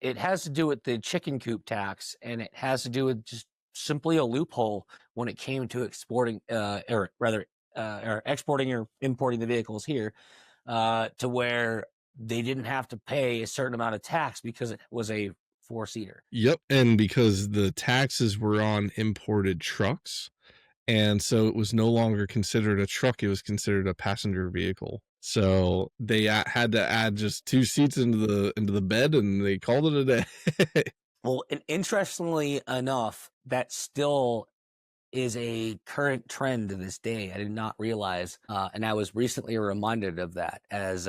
It has to do with the chicken coop tax, and it has to do with just simply a loophole when it came to exporting, or rather, or exporting or importing the vehicles here, to where they didn't have to pay a certain amount of tax because it was a four-seater. Yep, and because the taxes were on imported trucks, and so it was no longer considered a truck, it was considered a passenger vehicle. So they had to add just two seats into the bed, and they called it a day. Well, and interestingly enough, that still is a current trend to this day. I did not realize, and I was recently reminded of that as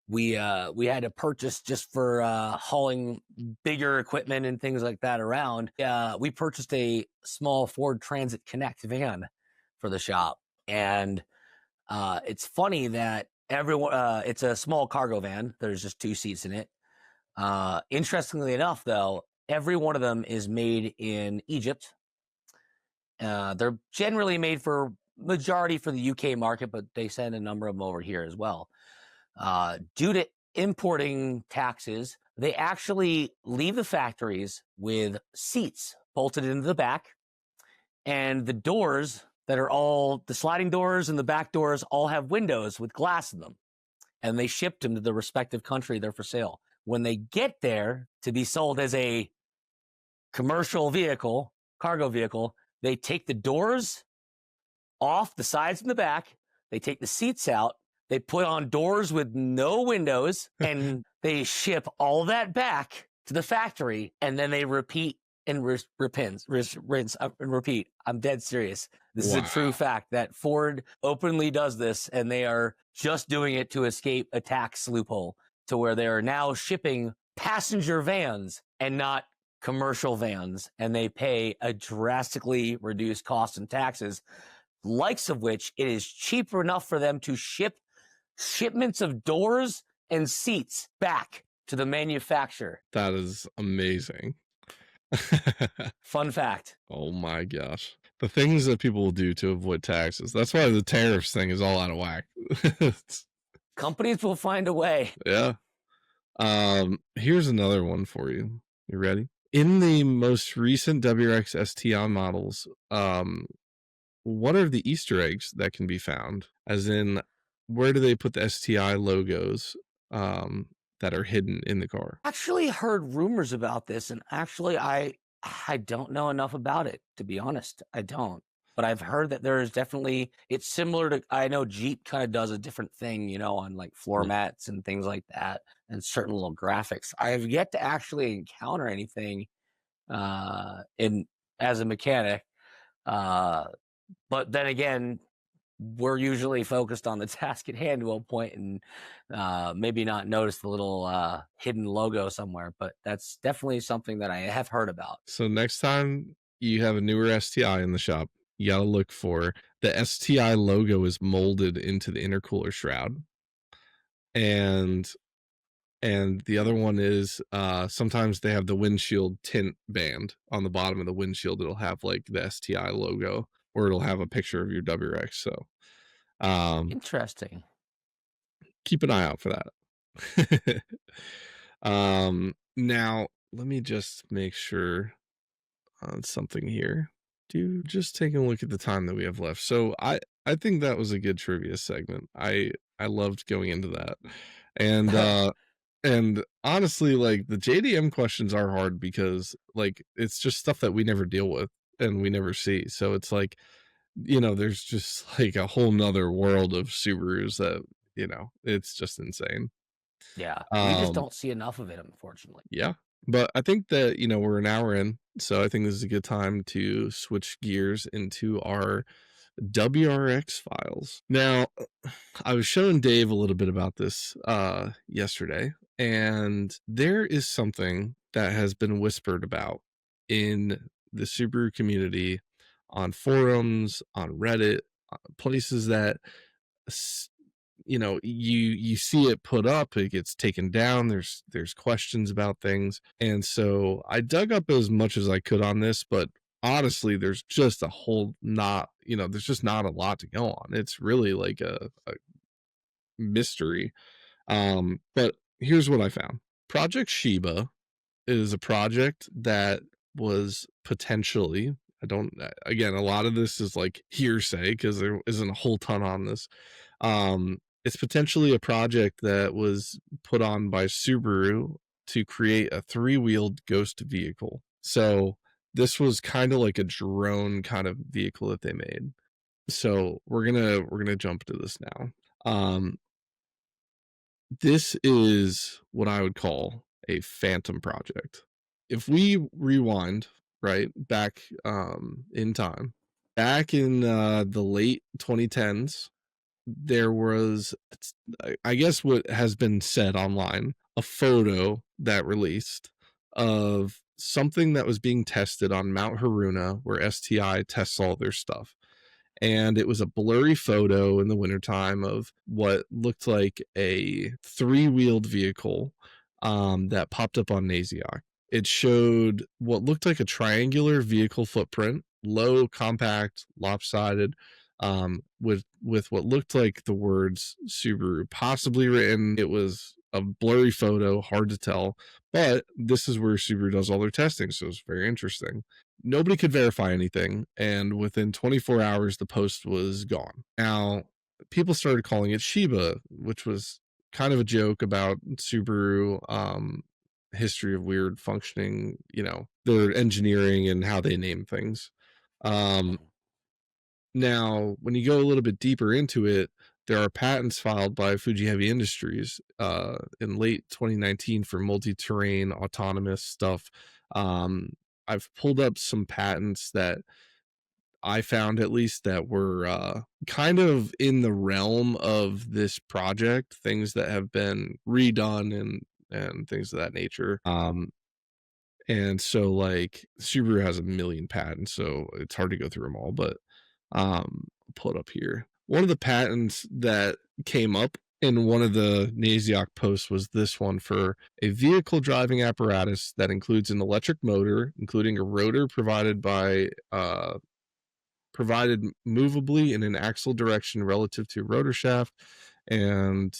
we had to purchase just for hauling bigger equipment and things like that around. We purchased a small Ford Transit Connect van for the shop, and it's funny that everyone, it's a small cargo van. There's just 2 seats in it. Interestingly enough, though, every one of them is made in Egypt. They're generally made for majority for the UK market, but they send a number of them over here as well. Due to importing taxes, they actually leave the factories with seats bolted into the back, and the doors that are all the sliding doors and the back doors all have windows with glass in them, and they shipped them to the respective country they're for sale. When they get there to be sold as a commercial vehicle, cargo vehicle, they take the doors off the sides and the back, they take the seats out, they put on doors with no windows, and they ship all that back to the factory, and then they repeat and rinse and repeat. I'm dead serious. This is a true fact that Ford openly does this, and they are just doing it to escape a tax loophole, to where they are now shipping passenger vans and not commercial vans, and they pay a drastically reduced cost in taxes, likes of which it is cheaper enough for them to ship shipments of doors and seats back to the manufacturer. That is amazing. Fun fact. Oh my gosh. The things that people will do to avoid taxes. That's why the tariffs thing is all out of whack. Companies will find a way. Yeah. Here's another one for you. You ready? In the most recent WRX STI models, what are the Easter eggs that can be found? As in, where do they put the STI logos that are hidden in the car? Actually heard rumors about this, and actually I don't know enough about it, to be honest. I don't. But I've heard that there is definitely, it's similar to, I know Jeep kind of does a different thing, you know, on like floor mats and things like that, and certain little graphics. I have yet to actually encounter anything in as a mechanic. But then again, we're usually focused on the task at hand to a point, and maybe not notice the little hidden logo somewhere. But that's definitely something that I have heard about. So next time you have a newer STI in the shop, you gotta look for the STI logo is molded into the intercooler shroud. And the other one is sometimes they have the windshield tint band on the bottom of the windshield. It'll have like the STI logo, or it'll have a picture of your WRX. So Interesting. keep an eye out for that. Now let me just make sure on something here. Just taking a look at the time that we have left. So I think that was a good trivia segment. I loved going into that. And honestly, like the JDM questions are hard because like it's just stuff that we never deal with and we never see. So it's like, you know, there's just like a whole nother world of Subarus that, you know, it's just insane. Yeah, we just don't see enough of it, unfortunately. Yeah. But I think that, you know, we're an hour in, so I think this is a good time to switch gears into our WRX files. Now, I was showing Dave a little bit about this yesterday, and there is something that has been whispered about in the Subaru community, on forums, on Reddit, places that you know, you see it put up, it gets taken down, there's questions about things. And so I dug up as much as I could on this, but honestly there's just a whole not, you know, there's just not a lot to go on. It's really like a mystery. But here's what I found. Project Sheba is a project that was potentially, I don't, again, a lot of this is like hearsay because there isn't a whole ton on this. It's potentially a project that was put on by Subaru to create a 3-wheeled ghost vehicle. So this was kind of like a drone kind of vehicle that they made. So we're gonna jump to this now. This is what I would call a phantom project. If we rewind right back in time, back in the late 2010s, there was, I guess what has been said online, a photo that released of something that was being tested on Mount Haruna, where STI tests all their stuff. and it was a blurry photo in the wintertime of what looked like a three-wheeled vehicle that popped up on Naziok. It showed what looked like a triangular vehicle footprint, low, compact, lopsided, with what looked like the words Subaru possibly written. It was a blurry photo, hard to tell, but this is where Subaru does all their testing, so it's very interesting. Nobody could verify anything, and within 24 hours, the post was gone. Now, people started calling it Shiba, which was kind of a joke about Subaru history of weird functioning, their engineering and how they name things. Mhm. Now, when you go a little bit deeper into it, there are patents filed by Fuji Heavy Industries in late 2019 for multi-terrain autonomous stuff. Um, I've pulled up some patents that I found, at least, that were kind of in the realm of this project, things that have been redone and things of that nature. And so, like, Subaru has a million patents, so it's hard to go through them all, but I'll pull it up here. One of the patents that came up in one of the Naziok posts was this one for a vehicle driving apparatus that includes an electric motor, including a rotor provided movably in an axial direction relative to rotor shaft, and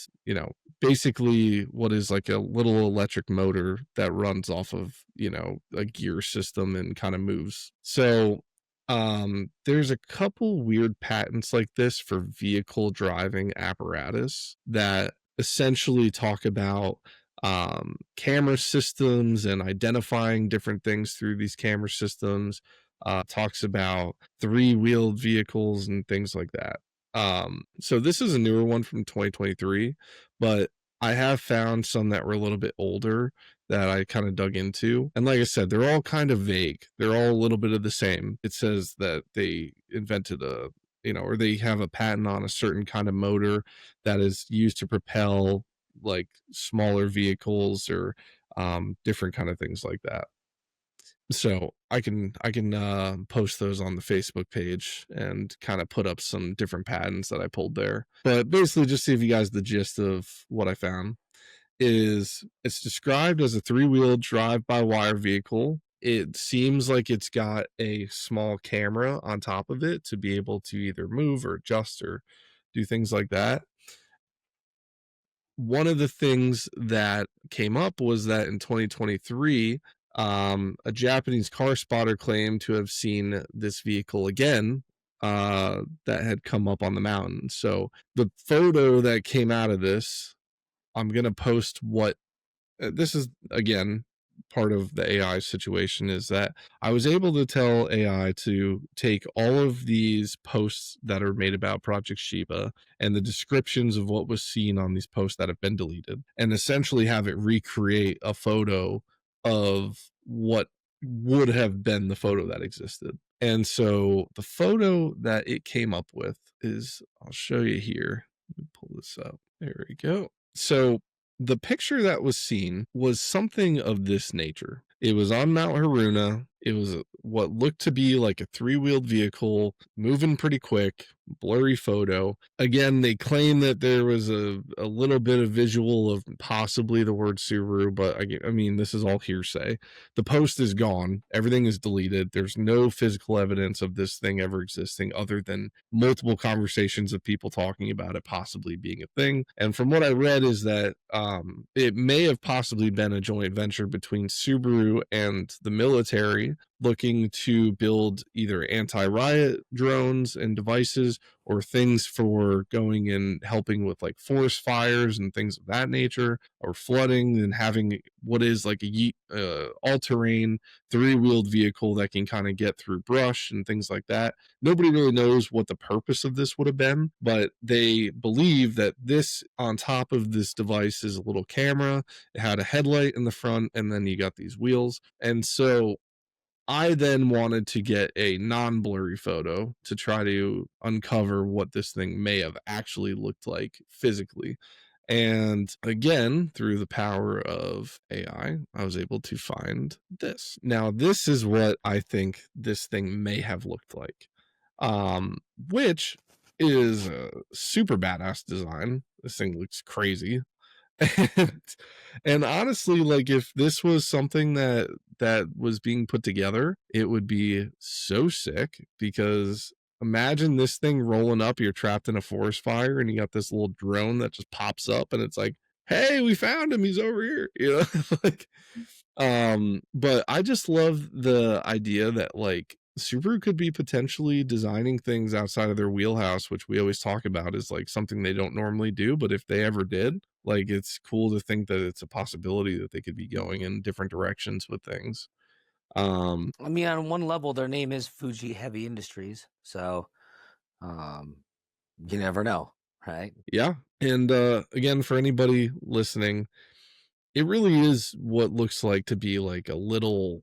basically what is like a little electric motor that runs off of a gear system and kind of moves. So there's a couple weird patents like this for vehicle driving apparatus that essentially talk about camera systems and identifying different things through these camera systems. Talks about three-wheeled vehicles and things like that. So this is a newer one from 2023, but I have found some that were a little bit older that I kind of dug into. And like I said, they're all kind of vague. They're all a little bit of the same. It says that they invented or they have a patent on a certain kind of motor that is used to propel like smaller vehicles or different kind of things like that. So I can post those on the Facebook page and kind of put up some different patents that I pulled there. But basically, just to give you guys the gist of what I found is it's described as a three-wheel drive-by-wire vehicle. It seems like it's got a small camera on top of it to be able to either move or adjust or do things like that. One of the things that came up was that in 2023, a Japanese car spotter claimed to have seen this vehicle again that had come up on the mountain. So the photo that came out of this, I'm going to post what this is again part of the AI situation, is that I was able to tell AI to take all of these posts that are made about Project Shiba and the descriptions of what was seen on these posts that have been deleted and essentially have it recreate a photo of what would have been the photo that existed. And so the photo that it came up with is, I'll show you here. Let me pull this up. There we go. So the picture that was seen was something of this nature. It was on Mount Haruna. It was what looked to be like a three-wheeled vehicle moving pretty quick, blurry photo. Again, they claim that there was a little bit of visual of possibly the word Subaru, but I mean, this is all hearsay. The post is gone. Everything is deleted. There's no physical evidence of this thing ever existing other than multiple conversations of people talking about it possibly being a thing. And from what I read is that it may have possibly been a joint venture between Subaru and the military looking to build either anti-riot drones and devices or things for going and helping with like forest fires and things of that nature, or flooding, and having what is like a all-terrain three-wheeled vehicle that can kind of get through brush and things like that. Nobody really knows what the purpose of this would have been, but they believe that this on top of this device is a little camera. It had a headlight in the front, and then you got these wheels. And so I then wanted to get a non-blurry photo to try to uncover what this thing may have actually looked like physically. And again, through the power of AI, I was able to find this. Now, this is what I think this thing may have looked like. um, which is a super badass design. This thing looks crazy. And, and honestly, like if this was something that was being put together, it would be so sick because imagine this thing rolling up, you're trapped in a forest fire and you got this little drone that just pops up and it's like, "Hey, we found him. He's over here." You know, like but I just love the idea that like Subaru could be potentially designing things outside of their wheelhouse, which we always talk about is like something they don't normally do. But if they ever did, like it's cool to think that it's a possibility that they could be going in different directions with things. Um, I mean, on one level, their name is Fuji Heavy Industries, so um, you never know, right? yeah. And again, for anybody listening, it really is what looks like to be like a little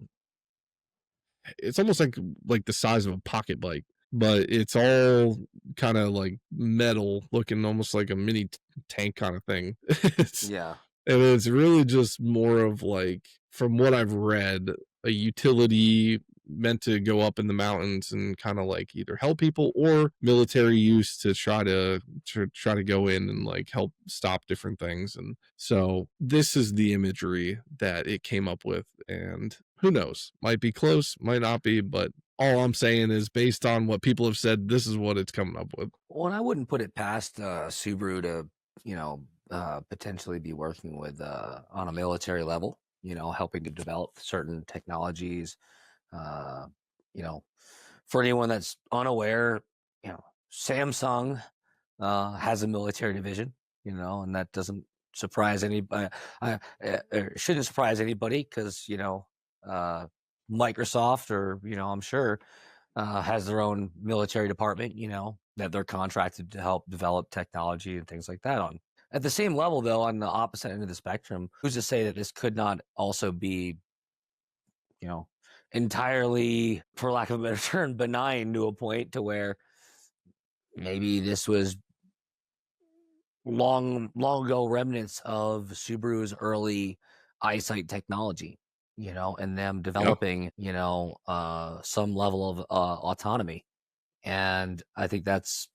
it's almost like the size of a pocket bike, but it's all kind of like metal looking almost like a mini tank kind of thing. It's Yeah. and it's really just more of like, from what I've read, a utility meant to go up in the mountains and kind of like either help people or military use to try to go in and like help stop different things. And so this is the imagery that it came up with. And who knows? Might be close, might not be, but all I'm saying is based on what people have said, this is what it's coming up with. Well, and I wouldn't put it past Subaru to, potentially be working with on a military level, helping to develop certain technologies. Uh, you know, for anyone that's unaware, you know, Samsung has a military division, and that doesn't surprise anybody. It shouldn't surprise anybody because, uh, Microsoft or, I'm sure has their own military department, that they're contracted to help develop technology and things like that on. At the same level, though, on the opposite end of the spectrum, who's to say that this could not also be, you know, entirely, for lack of a better term, benign to a point to where maybe this was long ago remnants of Subaru's early eyesight technology, and them Yeah. developing, some level of autonomy. And I think that's,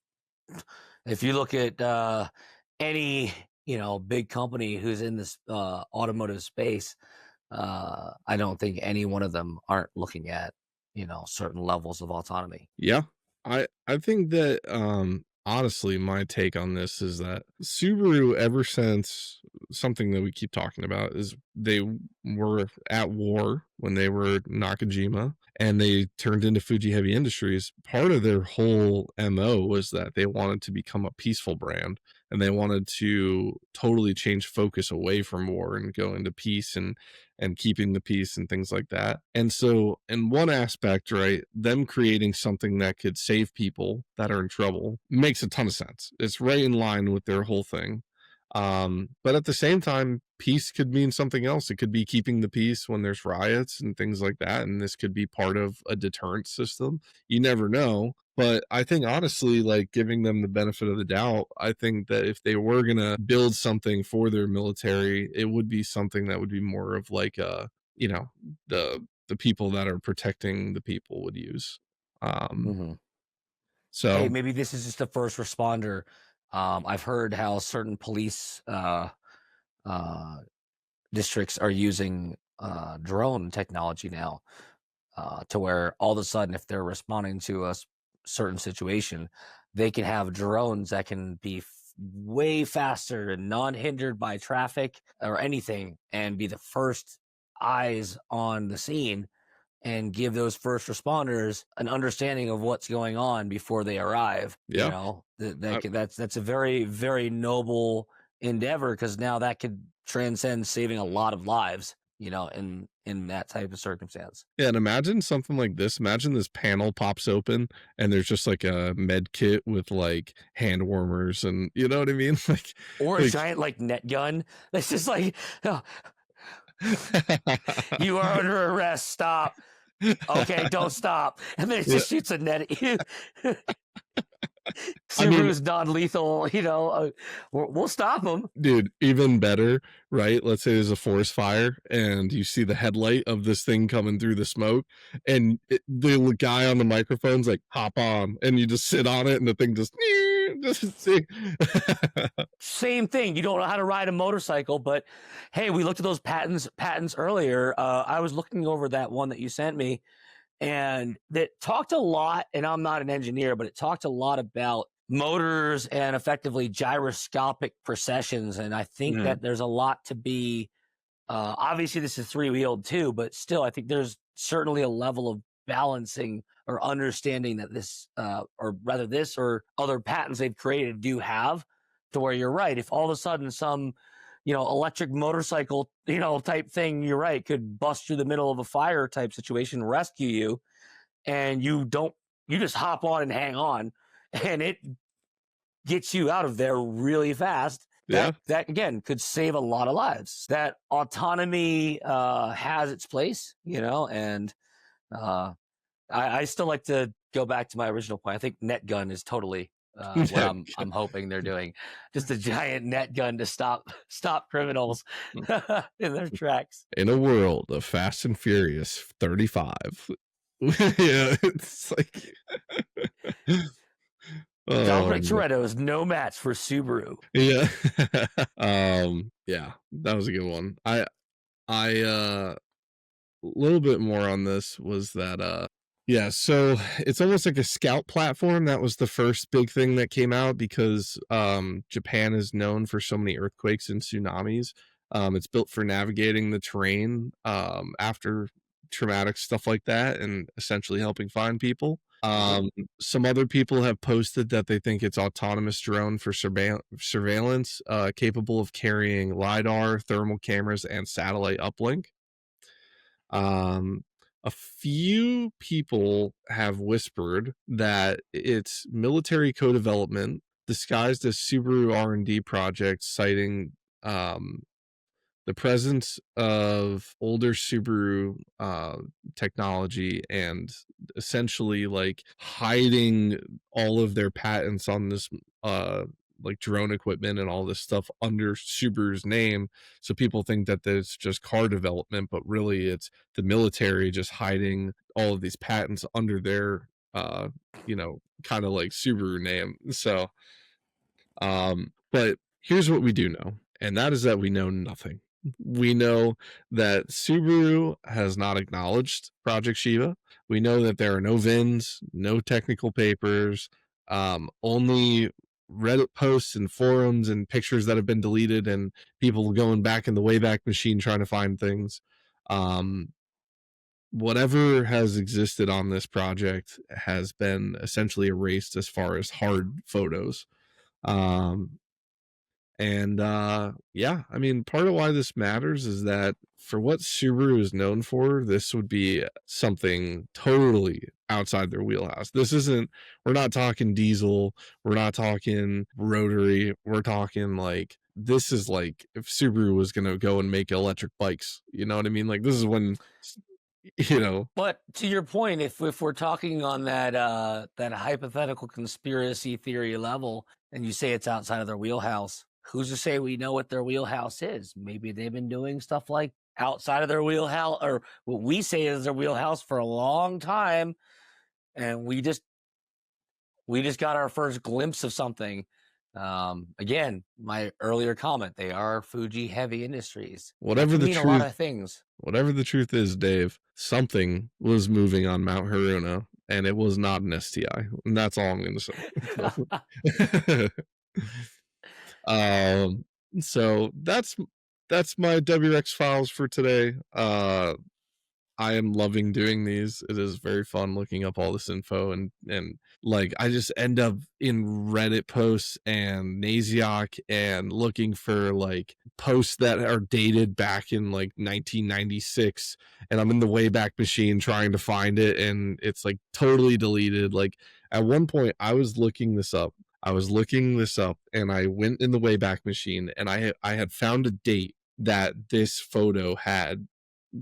if you look at any, big company who's in this automotive space, I don't think any one of them aren't looking at, certain levels of autonomy. Yeah. I think that honestly my take on this is that Subaru ever since something that we keep talking about is they were at war when they were Nakajima and they turned into Fuji Heavy Industries. Part of their whole MO was that they wanted to become a peaceful brand and they wanted to totally change focus away from war and go into peace and keeping the peace and things like that. And so, in one aspect, right, them creating something that could save people that are in trouble makes a ton of sense. It's right in line with their whole thing. But at the same time, peace could mean something else. It could be keeping the peace when there's riots and things like that. And this could be part of a deterrent system. You never know. But I think honestly, like giving them the benefit of the doubt, I think that if they were gonna build something for their military, it would be something that would be more of like you know, the people that are protecting the people would use. Um, Hmm. Hey, so maybe this is just a first responder. I've heard how certain police uh, districts are using drone technology now, to where all of a sudden, if they're responding to a certain situation, they can have drones that can be way faster and non-hindered by traffic or anything, and be the first eyes on the scene and give those first responders an understanding of what's going on before they arrive. yeah, I, That's a very, very noble endeavor, because now that could transcend saving a lot of lives, in that type of circumstance. yeah, and imagine something like this. Imagine this panel pops open and there's just like a med kit with like hand warmers and you know what I mean? Or a Like giant like net gun that's just like, "Oh, you are under arrest, stop." Okay, don't stop. And then it yeah, just shoots a net at you. I mean, Subaru's non-lethal, we'll stop them. dude, even better, right? Let's say there's a forest fire and you see the headlight of this thing coming through the smoke, and the guy on the microphone's like, hop on, and you just sit on it, and the thing just see. Same thing. You don't know how to ride a motorcycle, but hey, we looked at those patents earlier. I was looking over that one that you sent me, and that talked a lot, and I'm not an engineer, but it talked a lot about motors and effectively gyroscopic processions. And I think Mm, that there's a lot to be, obviously this is three-wheeled too, but still, I think there's certainly a level of balancing or understanding that this, or rather this or other patents they've created do have, to where you're right. If all of a sudden some, electric motorcycle, type thing, you're right, could bust through the middle of a fire type situation, rescue you, and you just hop on and hang on, and it gets you out of there really fast. yeah, That again could save a lot of lives. That autonomy has its place, and uh, I still like to go back to my original point. I think net gun is totally what yeah. I'm hoping they're doing. Just a giant net gun to stop criminals in their tracks. In a world of Fast and Furious 35, yeah, it's like, oh Dominic man. Toretto is no match for Subaru. Yeah. Yeah, that was a good one. I a little bit more on this was that yeah, so it's almost like a scout platform. That was the first big thing that came out because Japan is known for so many earthquakes and tsunamis. It's built for navigating the terrain after traumatic stuff like that and essentially helping find people. Mhm. Some other people have posted that they think it's autonomous drone for surveillance, capable of carrying lidar, thermal cameras, and satellite uplink. Um, a few people have whispered that it's military co-development disguised as Subaru R&D project, citing um, the presence of older Subaru technology and essentially like hiding all of their patents on this like drone equipment and all this stuff under Subaru's name. So people think that it's just car development, but really it's the military just hiding all of these patents under their kind of like Subaru name. So but here's what we do know, and that is that we know nothing. We know that Subaru has not acknowledged Project Shiva. We know that there are no VINs, no technical papers, only Reddit posts and forums and pictures that have been deleted and people going back in the Wayback Machine trying to find things. Um, Whatever has existed on this project has been essentially erased as far as hard photos. Um, and yeah, I mean, part of why this matters is that for what Subaru is known for, this would be something totally outside their wheelhouse. This isn't, we're not talking diesel, we're not talking rotary, we're talking like, this is like if Subaru was going to go and make electric bikes, you know what I mean? Like, this is when, you know, But to your point, if we're talking on that hypothetical conspiracy theory level, and you say it's outside of their wheelhouse, who's to say we know what their wheelhouse is? Maybe they've been doing stuff like outside of their wheelhouse, or what we say is their wheelhouse, for a long time, and we just got our first glimpse of something. Again, my earlier comment, they are Fuji heavy industries. That whatever can the mean a lot truth of things. Whatever the truth is, Dave, something was moving on Mount Haruna, and it was not an STI. And that's all I'm going to say. um, so that's my WRX files for today. I am loving doing these. It is very fun looking up all this info and like I just end up in Reddit posts and Naziok and looking for like posts that are dated back in like 1996 and I'm in the Wayback Machine trying to find it and it's like totally deleted. Like at one point I was looking this up. And I went in the Wayback Machine and I had found a date that this photo had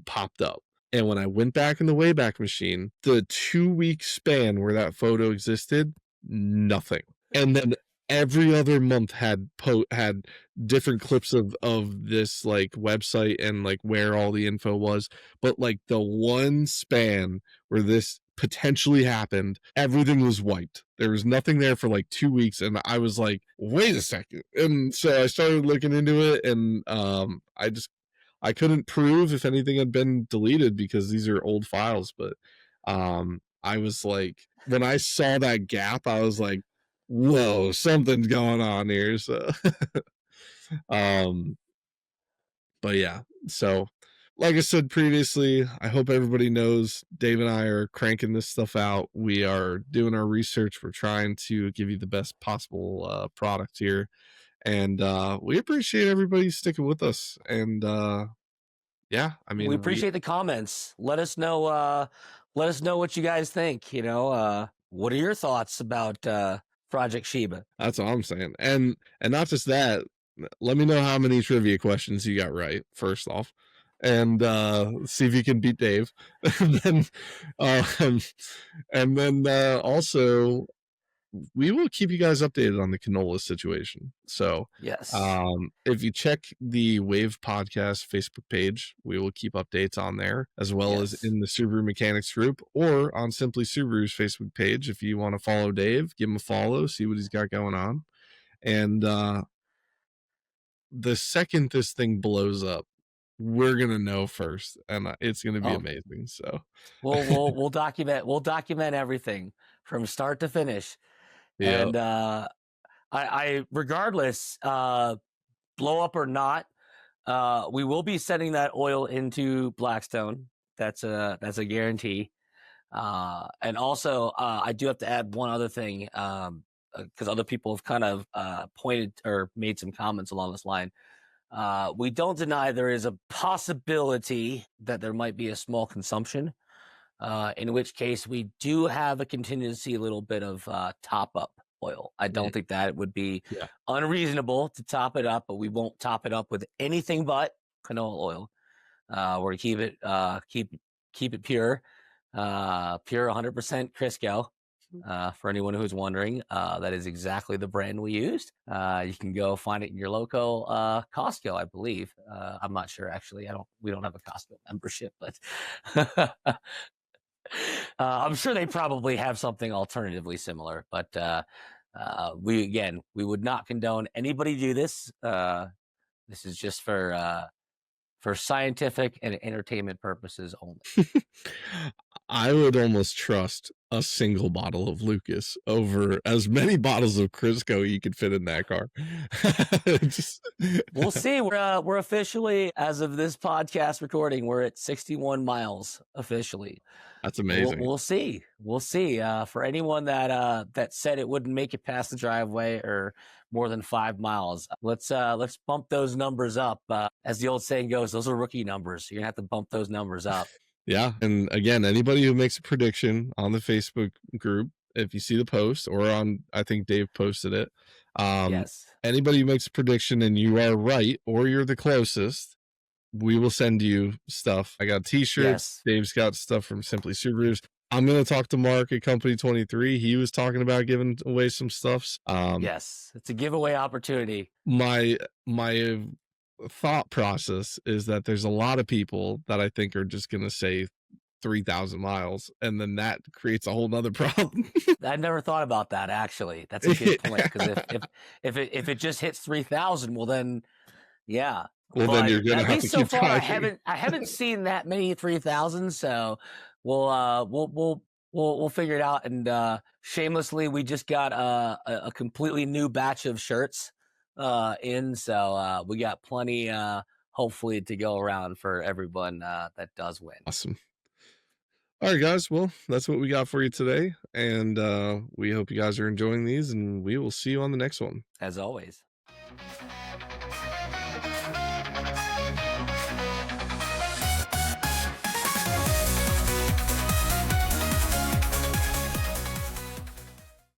popped up. And when I went back in the Wayback Machine, the 2-week span where that photo existed, nothing. and then every other month had different clips of this like website and like where all the info was, but like the one span where this potentially happened, everything was wiped. There was nothing there for like 2 weeks, and I was like, wait a second. And so I started looking into it, and I couldn't prove if anything had been deleted because these are old files, but I was like, when I saw that gap, I was like, whoa, something's going on here. So um but yeah, so like I said previously, I hope everybody knows Dave and I are cranking this stuff out. We are doing our research. We're trying to give you the best possible product here, and we appreciate everybody sticking with us. And yeah, I We mean, appreciate the comments. Let us know. Let us know what you guys think. What are your thoughts about Project Sheba? that's all I'm saying. And not just that, let me know how many trivia questions you got right, first off. And see if you can beat Dave. and then um, also we will keep you guys updated on the canola situation. So Yes. if you check the Wave Podcast Facebook page, we will keep updates on there, as well as Yes. in the Subaru Mechanics group or on Simply Subaru's Facebook page. If you want to follow Dave, give him a follow, see what he's got going on. And the second this thing blows up, we're gonna know first, and it's gonna be Oh, amazing. So we'll document everything from start to finish. yeah, And I regardless, blow up or not, we will be sending that oil into Blackstone. That's a guarantee. And also, I do have to add one other thing, because other people have kind of pointed or made some comments along this line. We don't deny there is a possibility that there might be a small consumption, in which case we do have a contingency, a little bit of top up oil. I don't think that would be yeah. unreasonable to top it up, but we won't top it up with anything but canola oil. We're to keep it pure, pure 100% Crisco. For anyone who's wondering, that is exactly the brand we used. You can go find it in your local Costco, I believe. I'm not sure actually. We don't have a Costco membership, but I'm sure they probably have something alternatively similar. But we would not condone anybody do this. This is just for scientific and entertainment purposes only. I would almost trust a single bottle of Lucas over as many bottles of Crisco you could fit in that car. Just, We'll see. We're officially, as of this podcast recording, we're at 61 miles officially. that's We'll amazing. we'll see. We'll see. For anyone that said it wouldn't make it past the driveway or more than 5 miles, let's bump those numbers up. As the old saying goes, those are rookie numbers. You're gonna have to bump those numbers up. Yeah. And again, anybody who makes a prediction on the Facebook group, if you see the post or on, I think Dave posted it, Yes. anybody who makes a prediction and you are right or you're the closest, we will send you stuff. I got t-shirts. Yes. Dave's got stuff from Simply Subarus. I'm going to talk to Mark at Company 23. He was talking about giving away some stuffs. Yes. It's a giveaway opportunity. My thought process is that there's a lot of people that I think are just going to say 3,000 miles, and then that creates a whole nother problem. I've never thought about that actually. That's a good point, because if it just hits 3,000, well then, yeah. Well, then But you're going to at have to least so keep far, driving. I haven't seen that many 3,000. So we'll figure it out. And shamelessly, we just got a completely new batch of shirts in, so we got plenty, hopefully, to go around for everyone that does win. Awesome. All right, guys. Well, that's what we got for you today. And we hope you guys are enjoying these, and we will see you on the next one. As always.